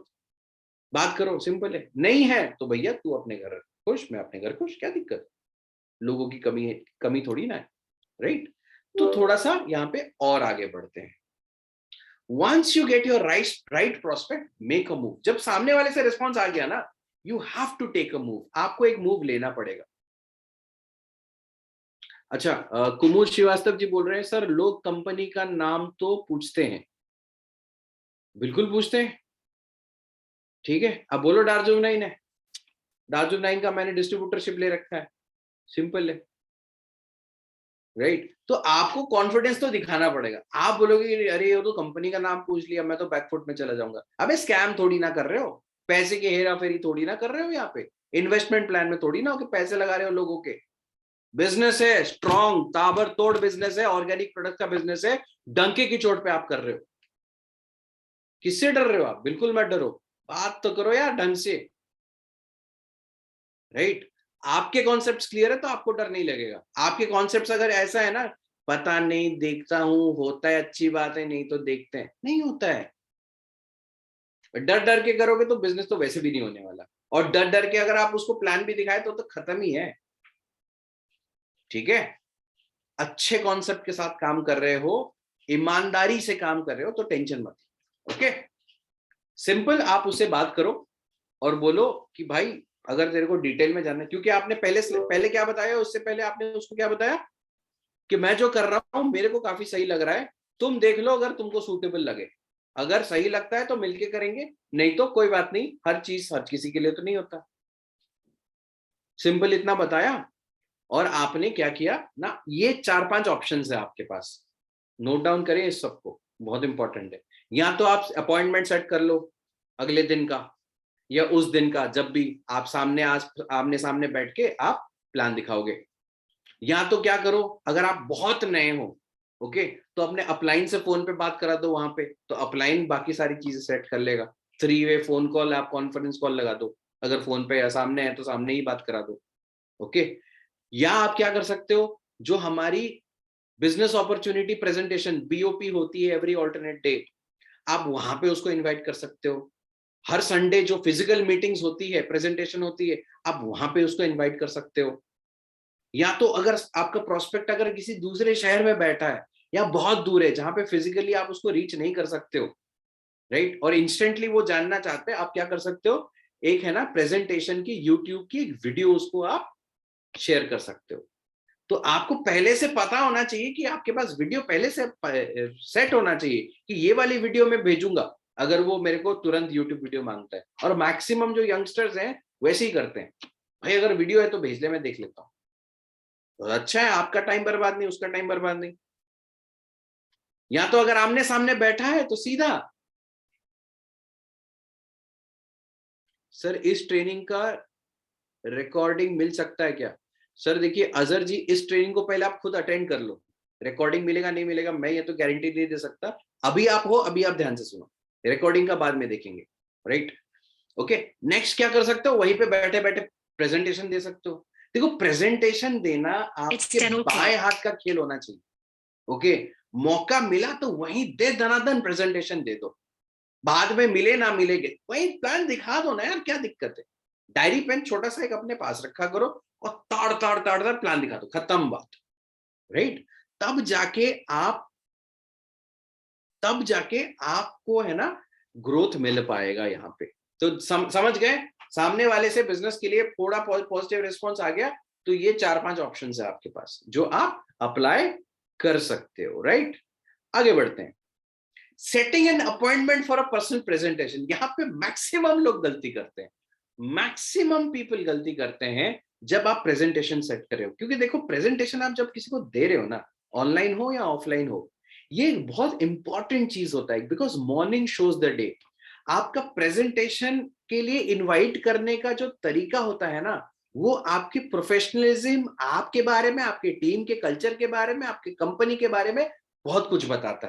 बात करो, सिंपल है। नहीं है तो भैया तू अपने घर खुश, मैं अपने घर खुश, क्या दिक्कत, लोगों की कमी है, कमी थोड़ी ना है, राइट। तो थोड़ा सा यहाँ पे और आगे बढ़ते हैं। Once you get your right prospect, make a move. जब सामने वाले से रिस्पॉन्स आ गया ना, you have to take a move, आपको एक मूव लेना पड़ेगा। अच्छा, कुमुद श्रीवास्तव जी बोल रहे हैं सर लोग कंपनी का नाम तो पूछते हैं, बिल्कुल पूछते हैं, ठीक है, अब बोलो डार्जिलिंग 9 है, डार्जिलिंग 9 का मैंने डिस्ट्रीब्यूटरशिप ले रखा है, सिंपल है, राइट। तो आपको कॉन्फिडेंस तो दिखाना पड़ेगा। आप बोलोगे अरे ये तो कंपनी का नाम पूछ लिया, मैं तो बैकफुट में चला जाऊंगा। अबे स्कैम थोड़ी ना कर रहे हो, पैसे की हेरा फेरी थोड़ी ना कर रहे हो, यहाँ पे इन्वेस्टमेंट प्लान में थोड़ी ना हो कि पैसे लगा रहे हो लोगों के। बिजनेस है, स्ट्रॉन्ग ताबड़तोड़ बिजनेस है, ऑर्गेनिक प्रोडक्ट का बिजनेस है, डंके की चोट पे आप कर रहे हो, किससे डर रहे हो आप, बिल्कुल मत डरो, बात तो करो यार ढंग से, राइट। आपके कॉन्सेप्ट्स क्लियर है तो आपको डर नहीं लगेगा। आपके कॉन्सेप्ट्स अगर ऐसा है ना, पता नहीं देखता हूं, होता है अच्छी बात है, नहीं तो देखते हैं, नहीं होता है। डर डर के करोगे तो बिजनेस तो वैसे भी नहीं होने वाला, और डर डर के अगर आप उसको प्लान भी दिखाए तो खत्म ही है, ठीक है। अच्छे कॉन्सेप्ट के साथ काम कर रहे हो, ईमानदारी से काम कर रहे हो तो टेंशन मत, ओके। सिंपल आप उससे बात करो और बोलो कि भाई अगर तेरे को डिटेल में जानना है, क्योंकि आपने पहले क्या बताया, उससे पहले आपने उसको क्या बताया कि मैं जो कर रहा हूं मेरे को काफी सही लग रहा है, तुम देख लो अगर तुमको सूटेबल लगे, अगर सही लगता है तो मिलके करेंगे, नहीं तो कोई बात नहीं, हर चीज हर किसी के लिए तो नहीं होता। सिंपल इतना बताया, और आपने क्या किया ना, ये 4-5 ऑप्शंस है आपके पास, नोट डाउन करें इस सबको, बहुत इंपॉर्टेंट है। या तो आप अपॉइंटमेंट सेट कर लो अगले दिन का, या उस दिन का जब भी आप सामने आमने सामने बैठ के आप प्लान दिखाओगे। या तो क्या करो, अगर आप बहुत नए हो, ओके, तो अपने अपलाइन से फोन पे बात करा दो, वहां पे तो अपलाइन बाकी सारी चीजें सेट कर लेगा। 3 वे फोन कॉल, आप कॉन्फ्रेंस कॉल लगा दो, अगर फोन पे या सामने है तो सामने ही बात करा दो, ओके। या आप क्या कर सकते हो, जो हमारी बिजनेस अपॉर्चुनिटी प्रेजेंटेशन बीओपी होती है एवरी ऑल्टरनेट डे, आप वहां पे उसको इनवाइट कर सकते हो। हर संडे जो फिजिकल मीटिंग्स होती है, प्रेजेंटेशन होती है, आप वहां पे उसको इनवाइट कर सकते हो। या तो अगर आपका प्रोस्पेक्ट अगर किसी दूसरे शहर में बैठा है या बहुत दूर है जहां पे फिजिकली आप उसको रीच नहीं कर सकते हो, राइट, और इंस्टेंटली वो जानना चाहते हैं, आप क्या कर सकते हो, एक है ना प्रेजेंटेशन की यूट्यूब की एक वीडियो, उसको आप शेयर कर सकते हो। तो आपको पहले से पता होना चाहिए कि आपके पास वीडियो पहले से सेट होना चाहिए कि ये वाली वीडियो मैं भेजूंगा अगर वो मेरे को तुरंत यूट्यूब वीडियो मांगता है। और मैक्सिमम जो यंगस्टर्स हैं वैसे ही करते हैं, भाई अगर वीडियो है तो भेज ले, मैं देख लेता हूँ, तो अच्छा है, आपका टाइम बर्बाद नहीं, उसका टाइम बर्बाद नहीं। या तो अगर आमने सामने बैठा है तो सीधा सर इस ट्रेनिंग का रिकॉर्डिंग मिल सकता है क्या? सर देखिए अजहर जी, इस ट्रेनिंग को पहले आप खुद अटेंड कर लो, रिकॉर्डिंग मिलेगा नहीं मिलेगा मैं ये तो गारंटी नहीं दे सकता। अभी आप हो, अभी आप ध्यान से सुनो, रिकॉर्डिंग का बाद में देखेंगे, राइट? ओके, नेक्स्ट क्या कर सकते हो, वहीं पे बैठे बैठे प्रेजेंटेशन दे सकते हो। देखो प्रेजेंटेशन देना It's आपके 10 बाएं o'clock. हाथ का खेल होना चाहिए। ओके, मौका मिला तो वहीं दे दनादन प्रेजेंटेशन दे दो, बाद में मिले ना मिलेगे वही प्लान दिखा दो ना यार, क्या दिक्कत है? डायरी पेन छोटा सा एक अपने पास रखा करो और ताड़ ताड़ ताड़ ताड़ प्लान दिखा दो, खत्म बात, राइट? तब जाके आप तब जाके आपको है ना ग्रोथ मिल पाएगा यहाँ पे। तो समझ गए, सामने वाले से बिजनेस के लिए थोड़ा पॉजिटिव रिस्पॉन्स आ गया तो ये 4-5 ऑप्शन है आपके पास जो आप अप्लाई कर सकते हो, राइट? आगे बढ़ते हैं। Setting an appointment for a personal presentation, यहाँ पे मैक्सिमम लोग गलती करते हैं, मैक्सिमम पीपल गलती करते हैं जब आप प्रेजेंटेशन सेट कर रहे हो। क्योंकि देखो प्रेजेंटेशन आप जब किसी को दे रहे हो ना, ऑनलाइन हो या ऑफलाइन हो, ये बहुत इंपॉर्टेंट चीज होता है because morning shows the day. आपका प्रेजेंटेशन के लिए इनवाइट करने का जो तरीका होता है ना, वो आपकी प्रोफेशनलिज्म, आपके बारे में, आपके टीम के कल्चर के बारे में, आपकी कंपनी के बारे में बहुत कुछ बताता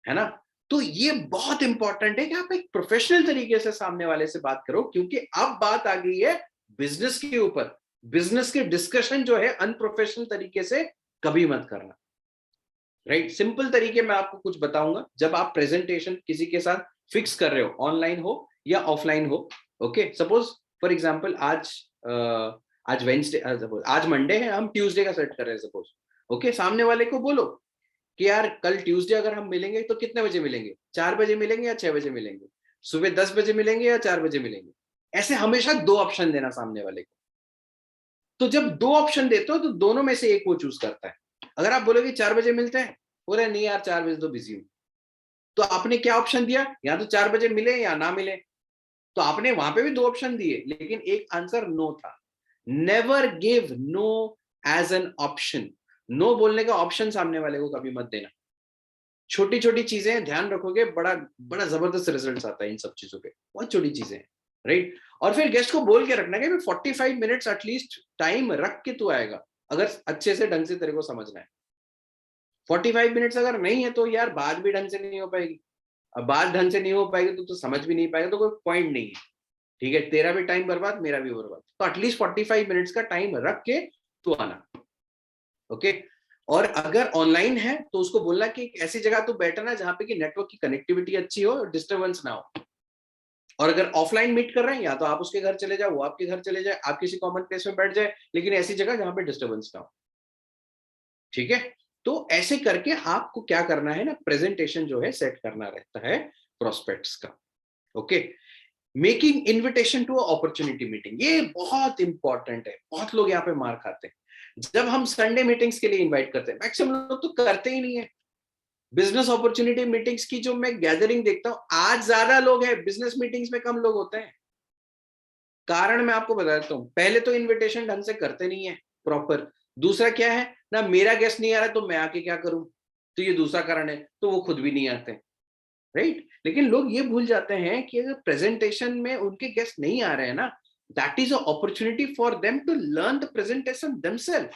है ना? तो ये बहुत इंपॉर्टेंट है कि आप एक प्रोफेशनल तरीके से सामने वाले से बात करो, क्योंकि अब बात आ गई है बिजनेस के ऊपर। बिजनेस के डिस्कशन जो है अनप्रोफेशनल तरीके से कभी मत करना, राइट? सिंपल तरीके मैं आपको कुछ बताऊंगा। जब आप प्रेजेंटेशन किसी के साथ फिक्स कर रहे हो, ऑनलाइन हो या ऑफलाइन हो, ओके, सपोज फॉर एग्जांपल आज वेंसडे, आज मंडे है, हम ट्यूसडे का सेट कर रहे हैं सपोज, ओके, सामने वाले को बोलो कि यार कल ट्यूसडे अगर हम मिलेंगे तो कितने बजे मिलेंगे? 4 बजे मिलेंगे या 6 बजे मिलेंगे? सुबह 10 बजे मिलेंगे या 4 बजे मिलेंगे? ऐसे हमेशा 2 ऑप्शन देना सामने वाले को। तो जब 2 ऑप्शन देते हो तो दोनों में से एक वो चूज करता है। अगर आप बोलोगे 4 बजे मिलते हैं, बोले नहीं यार 4 बजे तो बिजी हूं, तो आपने क्या ऑप्शन दिया? या तो 4 बजे मिले या ना मिले। तो आपने वहां पे भी 2 ऑप्शन दिए लेकिन एक आंसर नो था। Never give no as an option. No बोलने का ऑप्शन सामने वाले को कभी मत देना। छोटी छोटी चीजें ध्यान रखोगे, बड़ा बड़ा जबरदस्त रिजल्ट आता है इन सब चीजों पे, बहुत छोटी चीजें हैं, राइट? और फिर गेस्ट को बोल के रखना कि 45 मिनट्स एटलीस्ट टाइम रख के तू आएगा, अगर अच्छे से ढंग से तेरे को समझना है। 45 मिनट्स अगर नहीं है तो यार बात भी ढंग से नहीं हो पाएगी। अब बात ढंग से नहीं हो पाएगी तो समझ भी नहीं पाएगा, तो कोई पॉइंट नहीं है, ठीक है? तेरा भी टाइम बर्बाद, मेरा भी बर्बाद। तो एटलीस्ट 45 मिनट्स का टाइम रख के तू आना, ओके? और अगर ऑनलाइन है तो उसको बोलना कि ऐसी जगह तो बैठना जहां पे कि नेटवर्क की कनेक्टिविटी अच्छी हो और डिस्टर्बेंस ना हो। और अगर ऑफलाइन मीट कर रहे हैं, या तो आप उसके घर चले जाओ, वो आपके घर चले जाए, आप किसी कॉमन प्लेस में बैठ जाए, लेकिन ऐसी जगह जहां पे डिस्टर्बेंस ना हो, ठीक है? तो ऐसे करके आपको क्या करना है ना, प्रेजेंटेशन जो है सेट करना रहता है प्रोस्पेक्ट्स का, okay? Making invitation to opportunity meeting, ये बहुत इंपॉर्टेंट है। बहुत लोग यहाँ पे मार खाते हैं जब हम संडे मीटिंग्स के लिए इनवाइट करते हैं, मैक्सिमम लोग तो करते ही नहीं है। बिजनेस अपॉर्चुनिटी मीटिंग्स की जो मैं गैदरिंग देखता हूं, आज ज्यादा लोग हैं, बिजनेस मीटिंग्स में कम लोग होते हैं। कारण मैं आपको बता देता हूं, पहले तो इन्विटेशन ढंग से करते नहीं है प्रॉपर। दूसरा क्या है ना, मेरा गेस्ट नहीं आ रहा तो मैं आके क्या करूं, तो ये दूसरा कारण है, तो वो खुद भी नहीं आते, राइट? लेकिन लोग ये भूल जाते हैं कि अगर प्रेजेंटेशन में उनके गेस्ट नहीं आ रहे हैं ना, that is a opportunity for them to learn the presentation themselves.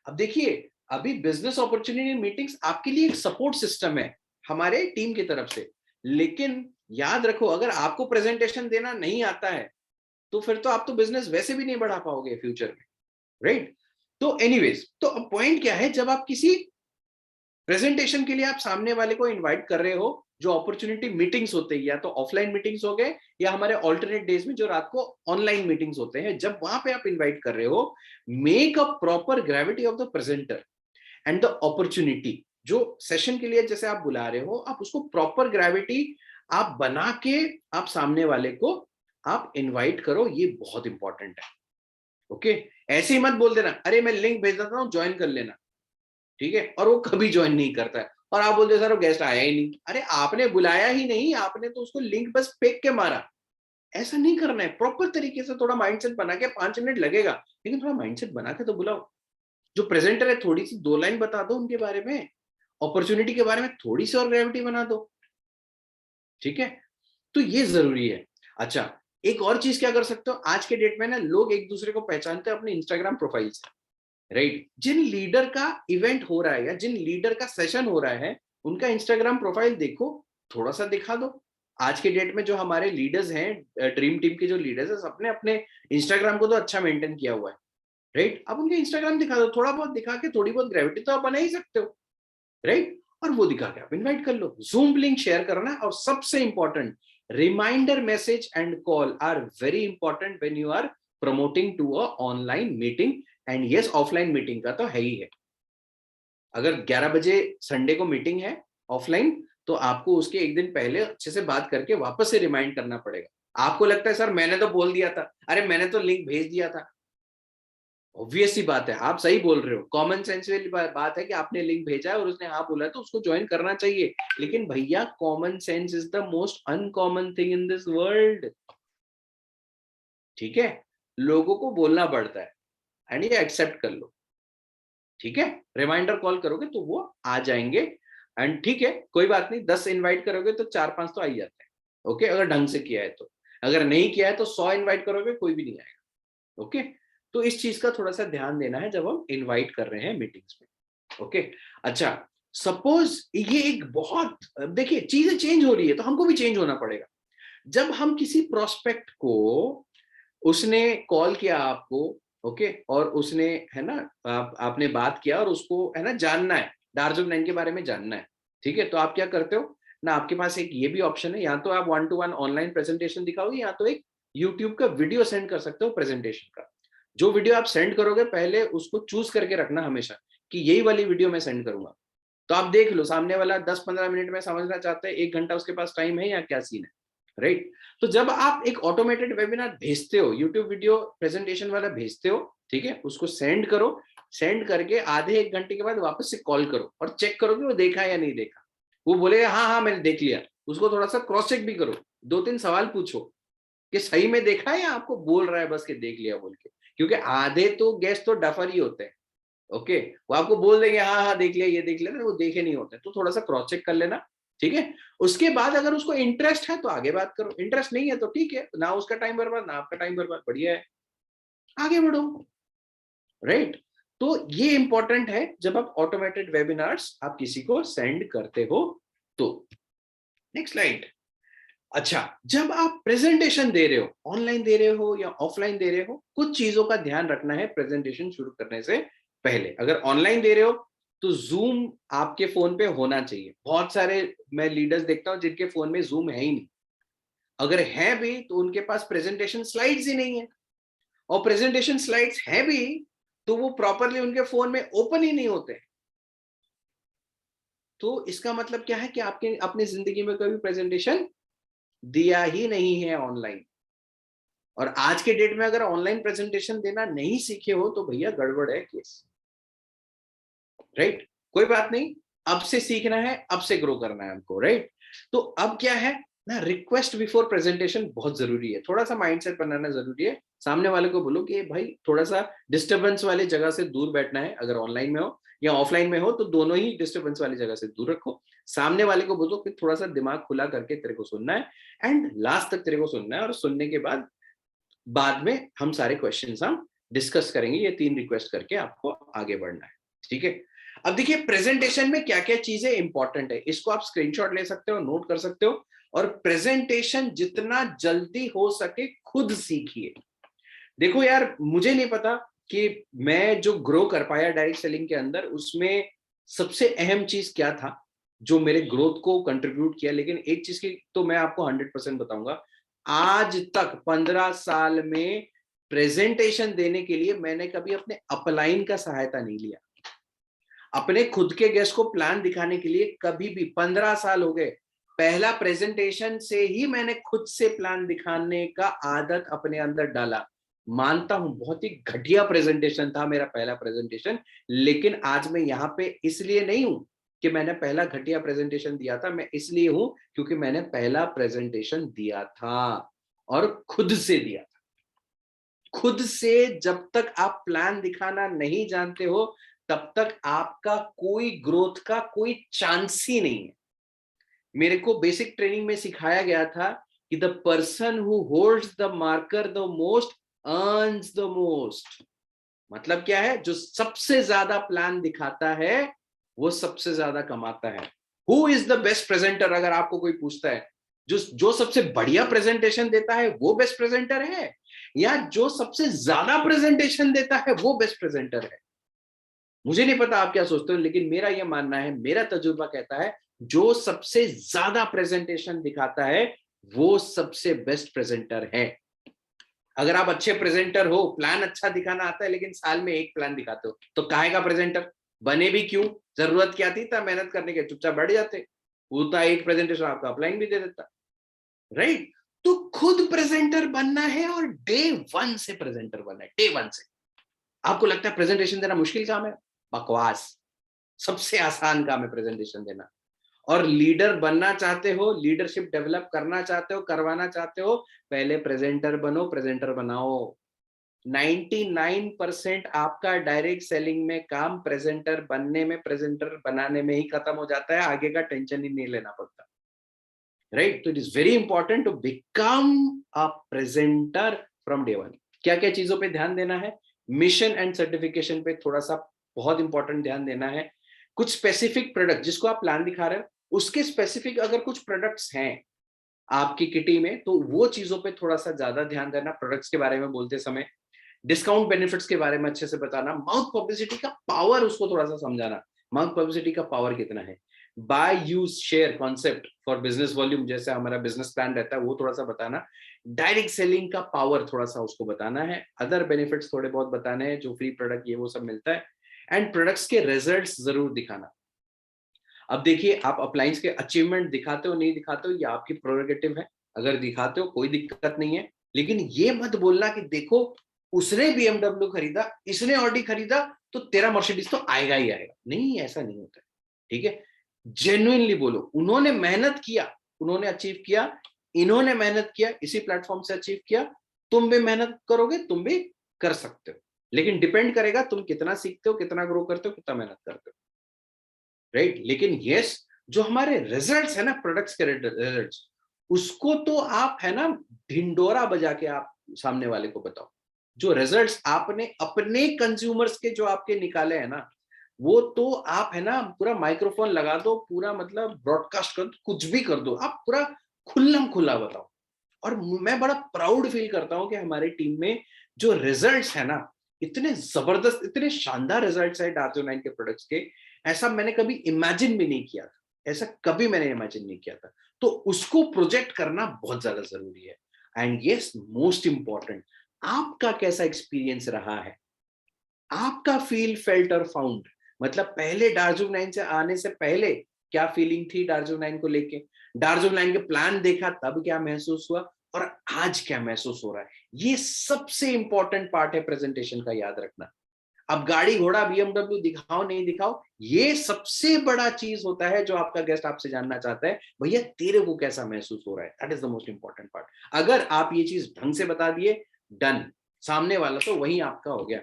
अब देखिए, अभी बिजनेस अपॉर्चुनिटी मीटिंग्स आपके लिए एक सपोर्ट सिस्टम है हमारे टीम की तरफ से, लेकिन याद रखो अगर आपको प्रेजेंटेशन देना नहीं आता है तो फिर तो आप तो बिजनेस वैसे भी नहीं बढ़ा पाओगे फ्यूचर में, राइट? तो एनीवेज, तो अब पॉइंट क्या है, जब आप किसी प्रेजेंटेशन के लिए आप सामने वाले को इनवाइट कर रहे हो, जो अपॉर्चुनिटी मीटिंग्स होते हैं, या तो ऑफलाइन मीटिंग्स हो गए या हमारे ऑल्टरनेट डेज में जो रात को ऑनलाइन मीटिंग्स होते हैं, जब वहां पे आप इनवाइट कर रहे हो, make a proper gravity of the presenter and the opportunity. जो सेशन के लिए जैसे आप बुला रहे हो, आप उसको प्रॉपर ग्रेविटी आप बना के आप सामने वाले को आप इनवाइट करो, ये बहुत इंपॉर्टेंट है, ओके? ऐसे ही मत बोल देना अरे मैं लिंक भेज देता हूं ज्वाइन कर लेना, ठीक है? और वो कभी ज्वाइन नहीं करता है, और आप बोलते सर वो गेस्ट आया ही नहीं। अरे आपने बुलाया ही नहीं, आपने तो उसको लिंक बस फेंक के मारा। ऐसा नहीं करना है, प्रॉपर तरीके से थोड़ा माइंडसेट बना के, 5 मिनट लगेगा लेकिन थोड़ा माइंडसेट बना के तो बुलाओ। जो प्रेजेंटर है थोड़ी सी 2 लाइन बता दो उनके बारे में, अपॉर्चुनिटी के बारे में थोड़ी सी और ग्रेविटी बना दो, ठीक है? तो ये जरूरी है। अच्छा, एक और चीज क्या कर सकते हो, आज के डेट में ना लोग एक दूसरे को पहचानते हैं अपने इंस्टाग्राम प्रोफाइल से, राइट? जिन लीडर का इवेंट हो रहा है या जिन लीडर का सेशन हो रहा है, उनका इंस्टाग्राम प्रोफाइल देखो, थोड़ा सा दिखा दो। आज के डेट में जो हमारे लीडर्स हैं, ड्रीम टीम के जो लीडर्स हैं, सबने अपने इंस्टाग्राम को तो अच्छा मेंटेन किया हुआ है, राइट? अब उनके इंस्टाग्राम दिखा दो, थोड़ा बहुत दिखा के थोड़ी बहुत ग्रेविटी तो आप बना ही सकते हो, राइट? और वो दिखा के आप इनवाइट कर लो। जूम लिंक शेयर करना, और सबसे important, reminder message and call are very important when you are promoting to a online meeting. And yes, offline meeting का तो है ही है। अगर 11 बजे संडे को मीटिंग है ऑफलाइन, तो आपको उसके एक दिन पहले अच्छे से बात करके वापस से रिमाइंड करना पड़ेगा। आपको लगता है सर मैंने तो बोल दिया था, अरे मैंने तो लिंक भेज दिया था। ऑब्वियस सी बात है, आप सही बोल रहे हो, कॉमन सेंस वाली बात है कि आपने लिंक भेजा है और उसने हाँ बोला है तो उसको ज्वाइन करना चाहिए। लेकिन भैया, common sense is the most uncommon thing in this world. ठीक है, लोगों को बोलना पड़ता है, एंड ये एक्सेप्ट कर लो। ठीक है, रिमाइंडर कॉल करोगे तो वो आ जाएंगे। एंड ठीक है, कोई बात नहीं, 10 इनवाइट करोगे तो 4-5 तो आ ही जाते हैं। ओके, अगर ढंग से किया है तो। अगर नहीं किया है तो 100 इनवाइट करोगे, कोई भी नहीं आएगा। ओके, तो इस चीज का थोड़ा सा ध्यान देना है जब हम इनवाइट कर रहे हैं मीटिंग्स में। ओके, अच्छा, सपोज ये एक बहुत, देखिए चीजें चेंज हो रही है तो हमको भी चेंज होना पड़ेगा। जब हम किसी प्रोस्पेक्ट को, उसने कॉल किया आपको, ओके, और उसने, है ना, आपने बात किया और उसको, है ना, जानना है, डार्जिलिंग के बारे में जानना है। ठीक है, तो आप क्या करते हो ना, आपके पास एक ये भी ऑप्शन है, या तो आप 1-to-1 ऑनलाइन प्रेजेंटेशन दिखाओगे, या तो एक यूट्यूब का वीडियो सेंड कर सकते हो प्रेजेंटेशन का। जो वीडियो आप सेंड करोगे, पहले उसको चूज करके रखना हमेशा कि यही वाली वीडियो मैं सेंड करूंगा। तो आप देख लो, सामने वाला 10-15 मिनट में समझना चाहता है, 1 घंटा उसके पास टाइम है या क्या सीन है, राइट? तो जब आप एक ऑटोमेटेड वेबिनार भेजते हो, यूट्यूब वीडियो प्रेजेंटेशन वाला भेजते हो, ठीक है, उसको सेंड करो। सेंड करके आधे 1 घंटे के बाद वापस से कॉल करो और चेक करो कि वो देखा या नहीं देखा। वो बोलेगा हाँ हाँ मैंने देख लिया, उसको थोड़ा सा क्रॉस चेक भी करो, 2-3 सवाल पूछो कि सही में देखा है या आपको बोल रहा है बस के देख लिया बोल के। क्योंकि आधे तो गेस्ट तो डफर ही होते हैं। ओके, वो आपको बोल देंगे हाँ हाँ देख लिया, ये देख लिया, वो देखे नहीं होते, तो थोड़ा सा क्रॉस चेक कर लेना। ठीक है, उसके बाद अगर उसको इंटरेस्ट है तो आगे बात करो, इंटरेस्ट नहीं है तो ठीक है, ना उसका टाइम बर्बाद ना आपका टाइम बर्बाद, बढ़िया है, आगे बढ़ो, राइट? तो ये इंपॉर्टेंट है जब आप ऑटोमेटेड वेबिनार्स आप किसी को सेंड करते हो तो। Next slide. अच्छा, जब आप प्रेजेंटेशन दे रहे हो, ऑनलाइन दे रहे हो या ऑफलाइन दे रहे हो, कुछ चीजों का ध्यान रखना है प्रेजेंटेशन शुरू करने से पहले। अगर ऑनलाइन दे रहे हो तो जूम आपके फोन पे होना चाहिए। बहुत सारे मैं लीडर्स देखता हूं जिनके फोन में जूम है ही नहीं, अगर है भी तो उनके पास प्रेजेंटेशन स्लाइड्स ही नहीं है, और प्रेजेंटेशन स्लाइड्स है भी तो वो प्रॉपरली उनके फोन में ओपन ही नहीं होते। तो इसका मतलब क्या है कि आपके अपनी जिंदगी में कभी प्रेजेंटेशन दिया ही नहीं है ऑनलाइन। और आज के डेट में अगर ऑनलाइन प्रेजेंटेशन देना नहीं सीखे हो तो भैया गड़बड़ है केस, राइट? कोई बात नहीं, अब से सीखना है, अब से ग्रो करना है हमको, राइट? तो अब क्या है ना, रिक्वेस्ट बिफोर प्रेजेंटेशन बहुत जरूरी है, थोड़ा सा माइंडसेट बनाना जरूरी है। सामने वाले को बोलो कि भाई थोड़ा सा डिस्टर्बेंस वाली जगह से दूर बैठना है, अगर ऑनलाइन में हो या ऑफलाइन में हो तो दोनों ही डिस्टर्बेंस वाली जगह से दूर रखो। सामने वाले को बोलो कि थोड़ा सा दिमाग खुला करके तेरे को सुनना है, एंड लास्ट तक तेरे को सुनना है, और सुनने के बाद में हम सारे क्वेश्चंस हम डिस्कस करेंगे। ये 3 रिक्वेस्ट करके आपको आगे बढ़ना है, ठीक है? अब देखिए प्रेजेंटेशन में क्या क्या चीजें इंपॉर्टेंट है, इसको आप स्क्रीनशॉट ले सकते हो, नोट कर सकते हो। और प्रेजेंटेशन जितना जल्दी हो सके खुद सीखिए। देखो यार, मुझे नहीं पता कि मैं जो ग्रो कर पाया डायरेक्ट सेलिंग के अंदर, उसमें सबसे अहम चीज क्या था जो मेरे ग्रोथ को कंट्रीब्यूट किया, लेकिन एक चीज की तो मैं आपको 100% बताऊंगा, आज तक 15 साल में प्रेजेंटेशन देने के लिए मैंने कभी अपने अपलाइन का सहायता नहीं लिया। अपने खुद के गेस्ट को प्लान दिखाने के लिए कभी भी, 15 साल हो गए, पहला प्रेजेंटेशन से ही मैंने खुद से प्लान दिखाने का आदत अपने अंदर डाला। मानता हूं बहुत ही घटिया प्रेजेंटेशन था मेरा पहला प्रेजेंटेशन, लेकिन आज मैं यहाँ पे इसलिए नहीं हूं कि मैंने पहला घटिया प्रेजेंटेशन दिया था, मैं इसलिए हूं क्योंकि मैंने पहला प्रेजेंटेशन दिया था और खुद से दिया। खुद से जब तक आप प्लान दिखाना नहीं जानते हो तब तक आपका कोई ग्रोथ का कोई चांस ही नहीं है। मेरे को बेसिक ट्रेनिंग में सिखाया गया था कि the person who holds the marker the most earns the most. मतलब क्या है? जो सबसे ज्यादा प्लान दिखाता है वो सबसे ज्यादा कमाता है। Who is the best presenter? अगर आपको कोई पूछता है, जो सबसे बढ़िया प्रेजेंटेशन देता है वो बेस्ट प्रेजेंटर है, या जो सबसे ज्यादा प्रेजेंटेशन देता है वो बेस्ट प्रेजेंटर है? मुझे नहीं पता आप क्या सोचते हो, लेकिन मेरा यह मानना है, मेरा तजुर्बा कहता है, जो सबसे ज्यादा प्रेजेंटेशन दिखाता है वो सबसे बेस्ट प्रेजेंटर है। अगर आप अच्छे प्रेजेंटर हो, प्लान अच्छा दिखाना आता है, लेकिन साल में एक प्लान दिखाते हो, तो काहे का प्रेजेंटर? बने भी क्यों? जरूरत क्या थी? तब मेहनत करने के, चुपचाप बैठ जाते, होता एक प्रेजेंटेशन आपका अपलाइन भी दे देता, राइट? तो खुद प्रेजेंटर बनना है, और डे वन से प्रेजेंटर बनना है, डे वन से। आपको लगता है प्रेजेंटेशन देना मुश्किल काम है? बकवास। सबसे आसान काम है प्रेजेंटेशन देना। और लीडर बनना चाहते हो, लीडरशिप डेवलप करना चाहते हो, करवाना चाहते हो, पहले प्रेजेंटर बनो, प्रेजेंटर बनाओ। 99% आपका डायरेक्ट सेलिंग में काम प्रेजेंटर बनने में, प्रेजेंटर बनाने में ही खत्म हो जाता है, आगे का टेंशन ही नहीं लेना पड़ता, राइट? तो it is very important to become a presenter from day one. क्या क्या चीजों पे ध्यान देना है? मिशन एंड सर्टिफिकेशन पे थोड़ा सा बहुत इंपॉर्टेंट ध्यान देना है। कुछ स्पेसिफिक प्रोडक्ट जिसको आप प्लान दिखा रहे हो, उसके स्पेसिफिक अगर कुछ प्रोडक्ट्स हैं आपकी किटी में, तो वो चीजों पे थोड़ा सा ज्यादा ध्यान देना प्रोडक्ट्स के बारे में बोलते समय। डिस्काउंट बेनिफिट्स के बारे में अच्छे से बताना। माउथ पब्लिसिटी का पावर उसको थोड़ा सा समझाना, माउथ पब्लिसिटी का पावर कितना है। By use share concept for business volume, जैसे हमारा बिजनेस प्लान रहता है, वो थोड़ा सा बताना। डायरेक्ट सेलिंग का पावर थोड़ा सा उसको बताना है। अदर बेनिफिट्स थोड़े बहुत बताने हैं, जो फ्री प्रोडक्ट ये वो सब मिलता है। एंड प्रोडक्ट्स के रिजल्ट्स जरूर दिखाना। अब देखिए, आप अप्लायंस के अचीवमेंट दिखाते हो नहीं दिखाते हो, ये आपकी प्रोरोगेटिव है। अगर दिखाते हो कोई दिक्कत नहीं है, लेकिन ये मत बोलना कि देखो उसने BMW खरीदा, इसने ऑडी खरीदा, तो तेरा मर्सिडीज तो आएगा ही आएगा। नहीं, ऐसा नहीं होता है, ठीक है? जेन्युइनली बोलो, उन्होंने मेहनत किया, उन्होंने अचीव किया, इन्होंने मेहनत किया, इसी प्लेटफॉर्म से अचीव किया। तुम भी मेहनत करोगे, तुम भी कर सकते हो, लेकिन डिपेंड करेगा तुम कितना सीखते हो, कितना ग्रो करते हो, कितना मेहनत करते हो, राइट? लेकिन यस, जो हमारे रिजल्ट्स है ना, प्रोडक्ट्स के रिजल्ट्स, उसको तो आप है ना ढिंडोरा बजा के आप सामने वाले को बताओ। जो रिजल्ट्स आपने अपने कंज्यूमर्स के जो आपके निकाले हैं ना, वो तो आप है ना पूरा माइक्रोफोन लगा दो, पूरा मतलब ब्रॉडकास्ट कर दो, कुछ भी कर दो, आप पूरा खुल्लम खुल्ला बताओ। और मैं बड़ा प्राउड फील करता हूं कि हमारी टीम में जो रिजल्ट्स है ना, इतने जबरदस्त, इतने शानदार रिजल्ट्स है डार्जो 9 के प्रोडक्ट्स के, ऐसा मैंने कभी इमेजिन भी नहीं किया था, ऐसा कभी मैंने इमेजिन नहीं किया था। तो उसको प्रोजेक्ट करना बहुत ज्यादा जरूरी है। एंड यस, मोस्ट इंपॉर्टेंट, आपका कैसा एक्सपीरियंस रहा है, आपका फील फेल्ट और फाउंड, मतलब पहले डार्जिलिंग 9 से आने से पहले क्या फीलिंग थी डार्जिलिंग 9 को लेके, डार्जिलिंग 9 के प्लान देखा तब क्या महसूस हुआ, और आज क्या महसूस हो रहा है। ये सबसे इंपॉर्टेंट पार्ट है प्रेजेंटेशन का, याद रखना। अब गाड़ी घोड़ा BMW दिखाओ नहीं दिखाओ, ये सबसे बड़ा चीज होता है जो आपका गेस्ट आपसे जानना चाहता है, भैया तेरे को कैसा महसूस हो रहा है। That is the most important part. अगर आप ये चीज ढंग से बता दिए, डन, सामने वाला तो वही आपका हो गया।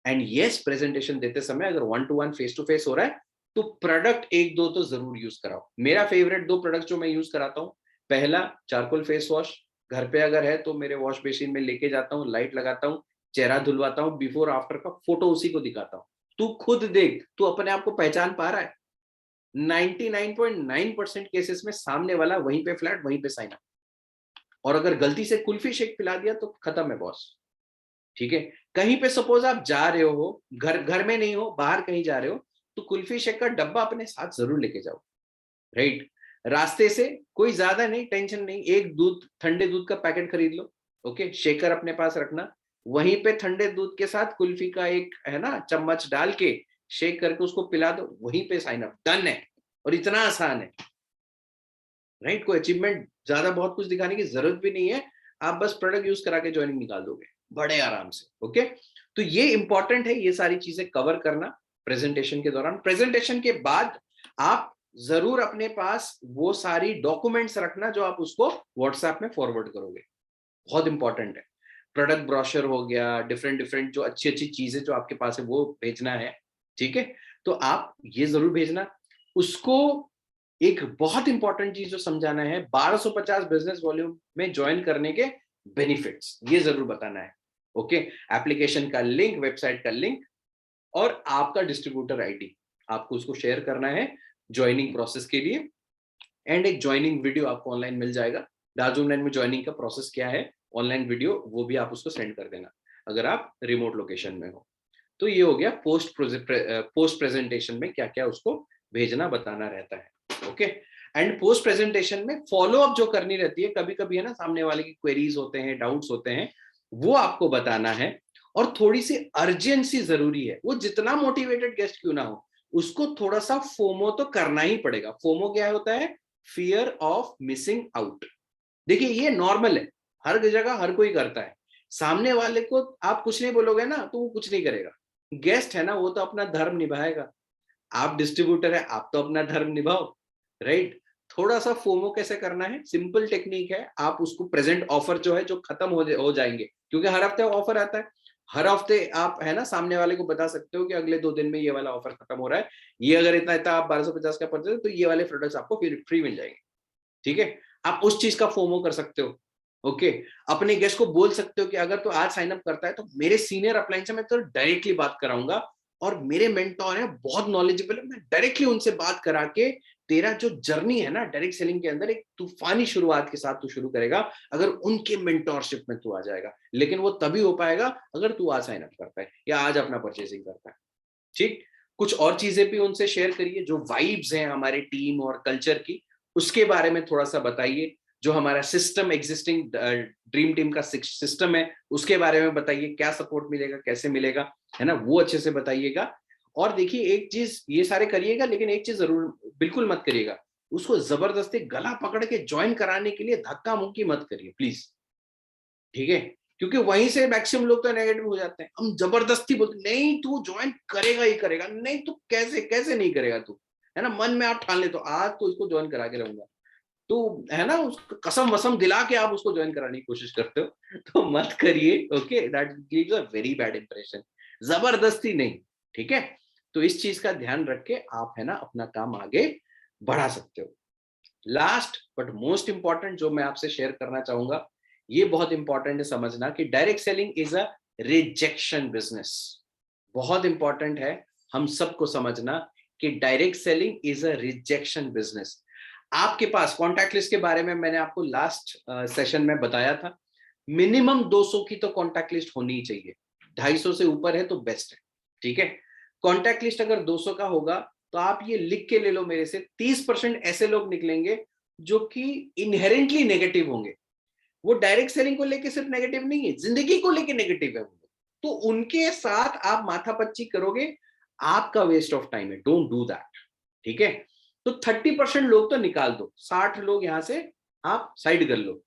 एंड यस, प्रेजेंटेशन देते समय अगर 1 to 1 फेस टू फेस हो रहा है, तो प्रोडक्ट एक दो तो जरूर यूज कराओ। मेरा फेवरेट 2 प्रोडक्ट जो मैं यूज कराता हूँ, पहला चारकोल फेस वॉश, घर पे अगर है तो मेरे वॉश बेसिन में लेके जाता हूँ, लाइट लगाता हूँ, चेहरा धुलवाता हूँ, बिफोर आफ्टर का फोटो उसी को दिखाता हूँ। तू खुद देख, तू अपने आप को पहचान पा रहा है? 99.9% केसेस में सामने वाला वहीं पे फ्लैट, वहीं पे साइन अप। और अगर गलती से कुल्फी शेक पिला दिया तो खत्म है बॉस, ठीक है? कहीं पे सपोज आप जा रहे हो, घर घर में नहीं हो, बाहर कहीं जा रहे हो, तो कुल्फी शेक का डब्बा अपने साथ जरूर लेके जाओ, राइट? रास्ते से कोई ज्यादा नहीं, टेंशन नहीं, एक दूध, ठंडे दूध का पैकेट खरीद लो, ओके? शेकर अपने पास रखना, वहीं पे ठंडे दूध के साथ कुल्फी का एक है ना चम्मच डाल के शेक करके उसको पिला दो, वहीं पे साइन अप, डन है। और इतना आसान है, राइट? कोई अचीवमेंट ज्यादा बहुत कुछ दिखाने की जरूरत भी नहीं है, आप बस प्रोडक्ट यूज करा के ज्वाइनिंग निकाल दोगे बड़े आराम से, ओके? तो ये इंपॉर्टेंट है, ये सारी चीजें कवर करना प्रेजेंटेशन के दौरान। प्रेजेंटेशन के बाद आप जरूर अपने पास वो सारी डॉक्यूमेंट्स रखना जो आप उसको व्हाट्सएप में फॉरवर्ड करोगे, बहुत इंपॉर्टेंट है। प्रोडक्ट ब्रोशर हो गया, डिफरेंट डिफरेंट जो अच्छी अच्छी चीजें जो आपके पास है वो भेजना है, ठीक है? तो आप ये जरूर भेजना उसको। एक बहुत इंपॉर्टेंट चीज जो समझाना है, 1250 बिजनेस वॉल्यूम में ज्वाइन करने के बेनिफिट्स ये जरूर बताना है। ओके, एप्लीकेशन का लिंक, वेबसाइट का लिंक और आपका डिस्ट्रीब्यूटर आईडी आपको उसको शेयर करना है ज्वाइनिंग प्रोसेस के लिए। एंड एक ज्वाइनिंग वीडियो आपको ऑनलाइन मिल जाएगा। राजू ऑनलाइन में ज्वाइनिंग का प्रोसेस क्या है, ऑनलाइन वीडियो, वो भी आप उसको सेंड कर देना अगर आप रिमोट लोकेशन में हो। तो ये हो गया पोस्ट प्रेजेंटेशन में क्या क्या उसको भेजना बताना रहता है। ओके, एंड पोस्ट प्रेजेंटेशन में फॉलो अप जो करनी रहती है, कभी कभी है ना सामने वाले की क्वेरीज होते हैं, डाउट्स होते हैं, वो आपको बताना है। और थोड़ी सी अर्जेंसी जरूरी है, वो जितना मोटिवेटेड गेस्ट क्यों ना हो, उसको थोड़ा सा फोमो तो करना ही पड़ेगा। फोमो क्या होता है? Fear of missing out. देखिए ये नॉर्मल है, हर जगह हर कोई करता है। सामने वाले को आप कुछ नहीं बोलोगे ना तो वो कुछ नहीं करेगा। गेस्ट है ना, वो तो अपना धर्म निभाएगा। आप डिस्ट्रीब्यूटर है, आप तो अपना धर्म निभाओ, राइट। थोड़ा सा फोमो कैसे करना है, सिंपल टेक्निक है। आप उसको प्रेजेंट ऑफर जो है, जो खत्म हो जाएंगे, क्योंकि हर हफ्ते ऑफर आता है, हर हफ्ते आप है ना सामने वाले को बता सकते हो कि अगले 2 दिन में ये वाला ऑफर खत्म हो रहा है, ये अगर इतना इतना आप 1250 का परचेज तो ये वाले प्रोडक्ट्स आपको फिर फ्री मिल जाएंगे। ठीक है, आप उस चीज का फोमो कर सकते हो। ओके, अपने गेस्ट को बोल सकते हो कि अगर तो आज साइन अप करता है तो मेरे सीनियर अपलाइन से मैं तो डायरेक्टली बात कराऊंगा, और मेरे मेंटोर है बहुत नॉलेजेबल है, मैं डायरेक्टली उनसे बात करा के तेरा जो जर्नी है ना डायरेक्ट सेलिंग के अंदर, एक तूफानी शुरुआत के साथ तू शुरू करेगा अगर उनके मेंटोरशिप में तू आ जाएगा। लेकिन वो तभी हो पाएगा अगर तू आज साइन अप करता है या आज अपना परचेसिंग करता है। ठीक, कुछ और चीजें भी उनसे शेयर करिए, जो वाइब्स हैं हमारे टीम और कल्चर की, उसके बारे में थोड़ा सा बताइए। जो हमारा सिस्टम, एग्जिस्टिंग ड्रीम टीम का सिस्टम है, उसके बारे में बताइए, क्या सपोर्ट मिलेगा, कैसे मिलेगा, है ना, वो अच्छे से बताइएगा। और देखिए एक चीज, ये सारे करिएगा, लेकिन एक चीज जरूर बिल्कुल मत करिएगा, उसको जबरदस्ती गला पकड़ के ज्वाइन कराने के लिए धक्का मुक्की मत करिए प्लीज। ठीक है, क्योंकि वहीं से मैक्सिमम लोग तो नेगेटिव हो जाते हैं। हम जबरदस्ती बोलते नहीं तू ज्वाइन करेगा ही करेगा, नहीं तू कैसे कैसे नहीं करेगा तू, है ना, मन में आप ठान ले तो आज तो इसको ज्वाइन करा के रहूंगा, तो है ना, उसको कसम वसम दिला के आप उसको ज्वाइन कराने की कोशिश करते हो, तो मत करिए। Okay, that gives a very bad impression. जबरदस्ती नहीं, ठीक है। तो इस चीज का ध्यान रख के आप है ना अपना काम आगे बढ़ा सकते हो। लास्ट बट मोस्ट इंपॉर्टेंट जो मैं आपसे शेयर करना चाहूंगा, ये बहुत इंपॉर्टेंट है समझना कि direct selling is a rejection business. बहुत इंपॉर्टेंट है हम सबको समझना कि direct selling is a rejection business. आपके पास कॉन्टैक्ट लिस्ट के बारे में मैंने आपको लास्ट सेशन में बताया था, मिनिमम 200 की तो कॉन्टैक्ट लिस्ट होनी ही चाहिए, 250 से ऊपर है तो बेस्ट है। ठीक है, कॉन्टैक्ट लिस्ट अगर 200 का होगा तो आप ये लिख के ले लो मेरे से, 30% ऐसे लोग निकलेंगे जो कि इनहेरेंटली नेगेटिव होंगे। वो डायरेक्ट सेलिंग को लेके सिर्फ नेगेटिव नहीं है, जिंदगी को लेके नेगेटिव है वो। तो उनके साथ आप माथापच्ची करोगे, आपका वेस्ट ऑफ टाइम है, डोंट डू दैट। ठीक है, तो 30% लोग तो निकाल दो, 60 लोग यहां से आप साइड कर लो।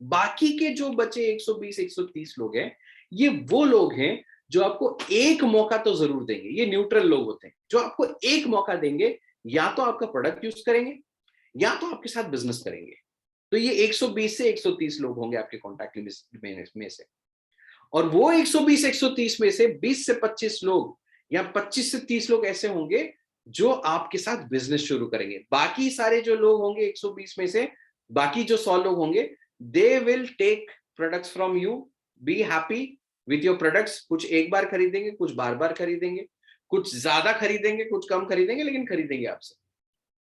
बाकी के जो बचे 120 130 लोग हैं, ये वो लोग हैं जो आपको एक मौका तो जरूर देंगे। ये न्यूट्रल लोग होते हैं जो आपको एक मौका देंगे, या तो आपका प्रोडक्ट यूज करेंगे या तो आपके साथ बिजनेस करेंगे। तो ये 120 से 130 लोग होंगे आपके कॉन्टैक्ट में से। और वो 120 130 में से 20 से 25 लोग या 25 से 30 लोग ऐसे होंगे जो आपके साथ बिजनेस शुरू करेंगे। बाकी सारे जो लोग होंगे 120 में से, बाकी जो 100 लोग होंगे, they will tech products from you, be happy with your products. कुछ एक बार खरीदेंगे, कुछ बार बार खरीदेंगे, कुछ ज्यादा खरीदेंगे, कुछ कम खरीदेंगे, लेकिन खरीदेंगे आपसे।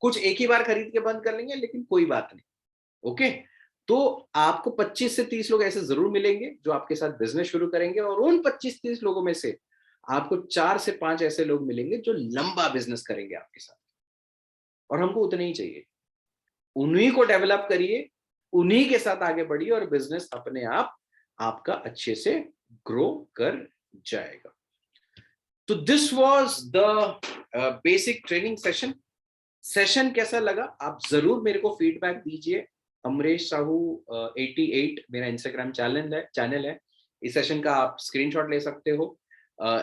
कुछ एक ही बार खरीद के बंद कर लेंगे, लेकिन कोई बात नहीं। ओके, तो आपको 25 से 30 लोग ऐसे जरूर मिलेंगे जो आपके साथ बिजनेस शुरू करेंगे, और उन 25-30 लोगों में से आपको 4 से 5 ऐसे लोग मिलेंगे जो लंबा बिजनेस करेंगे आपके साथ। और हमको उतने ही चाहिए, उन्हीं को डेवलप करिए, उन्हीं के साथ आगे बढ़िए, और बिजनेस अपने आप आपका अच्छे से ग्रो कर जाएगा। तो this was the basic training session. Session कैसा लगा आप जरूर मेरे को फीडबैक दीजिए। अमरेश साहू 88 मेरा इंस्टाग्राम चैनल है। इस सेशन का आप स्क्रीनशॉट ले सकते हो,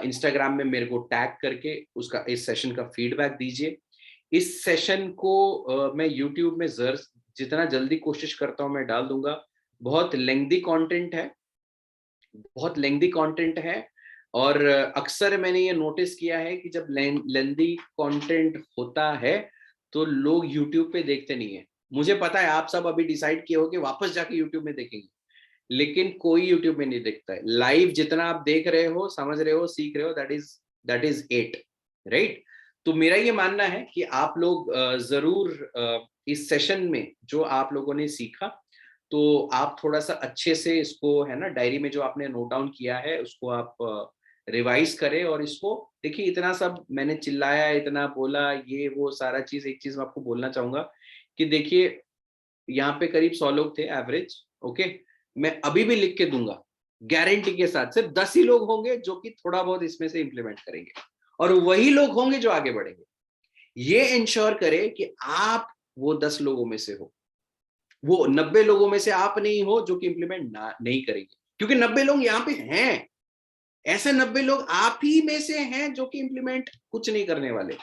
इंस्टाग्राम में मेरे को टैग करके उसका, इस सेशन का फीडबैक दीजिए। इस सेशन को मैं यूट्यूब में जितना जल्दी कोशिश करता हूं मैं डाल दूंगा। बहुत लेंथी कंटेंट है, बहुत लेंथी कंटेंट है, और अक्सर मैंने ये नोटिस किया है कि जब लेंथी कंटेंट होता है तो लोग YouTube पे देखते नहीं है। मुझे पता है आप सब अभी डिसाइड किए हो कि वापस जाके YouTube में देखेंगे, लेकिन कोई YouTube में नहीं देखता है। लाइव जितना आप देख रहे हो, समझ रहे हो, सीख रहे हो, दैट इज इट, राइट? तो मेरा ये मानना है कि आप लोग जरूर इस सेशन में जो आप लोगों ने सीखा, तो आप थोड़ा सा अच्छे से इसको, है ना, डायरी में जो आपने नोट डाउन किया है उसको आप रिवाइज करें। और इसको देखिए, इतना सब मैंने चिल्लाया, इतना बोला, ये वो सारा चीज, एक चीज मैं आपको बोलना चाहूंगा कि देखिए, यहाँ पे करीब 100 लोग थे एवरेज, ओके? मैं अभी भी लिख के दूंगा गारंटी के साथ, सिर्फ 10 ही लोग होंगे जो कि थोड़ा बहुत इसमें से इंप्लीमेंट करेंगे, और वही लोग होंगे जो आगे बढ़ेंगे। ये इंश्योर करें कि आप वो 10 लोगों में से हो, वो 90 लोगों में से आप नहीं हो जो कि इंप्लीमेंट नहीं करेंगे, क्योंकि 90 लोग यहाँ पे हैं। ऐसे 90 लोग आप ही में से हैं जो कि इंप्लीमेंट कुछ नहीं करने वाले,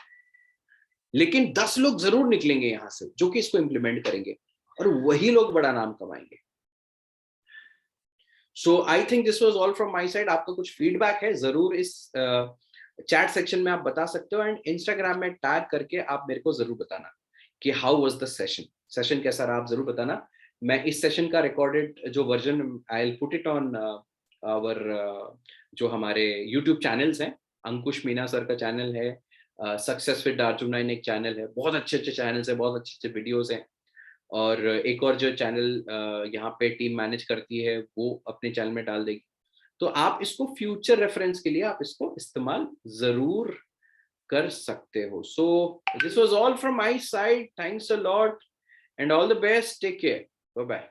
लेकिन 10 लोग जरूर निकलेंगे यहां से जो कि इसको इंप्लीमेंट करेंगे, और वही लोग बड़ा नाम कमाएंगे। So I think this was all from my side. आपका कुछ फीडबैक है जरूर इस चैट सेक्शन में आप बता सकते हो, एंड इंस्टाग्राम में टैग करके आप मेरे को जरूर बताना कि हाउ वाज द सेशन कैसा रहा, आप जरूर बताना। मैं इस सेशन का रिकॉर्डेड जो version, I will put it on our जो हमारे यूट्यूब चैनल्स हैं। अंकुश मीना सर का चैनल है, सक्सेस विद अर्जुन 9 एक चैनल है, बहुत अच्छे अच्छे चैनल्स हैं, बहुत अच्छे अच्छे वीडियोस हैं। और एक और जो चैनल यहाँ पे टीम मैनेज करती है वो अपने चैनल में डाल देगी। तो आप इसको फ्यूचर रेफरेंस के लिए आप इसको इस्तेमाल जरूर कर सकते हो। So this was all from my side, thanks a lot and all the best, take care, bye bye.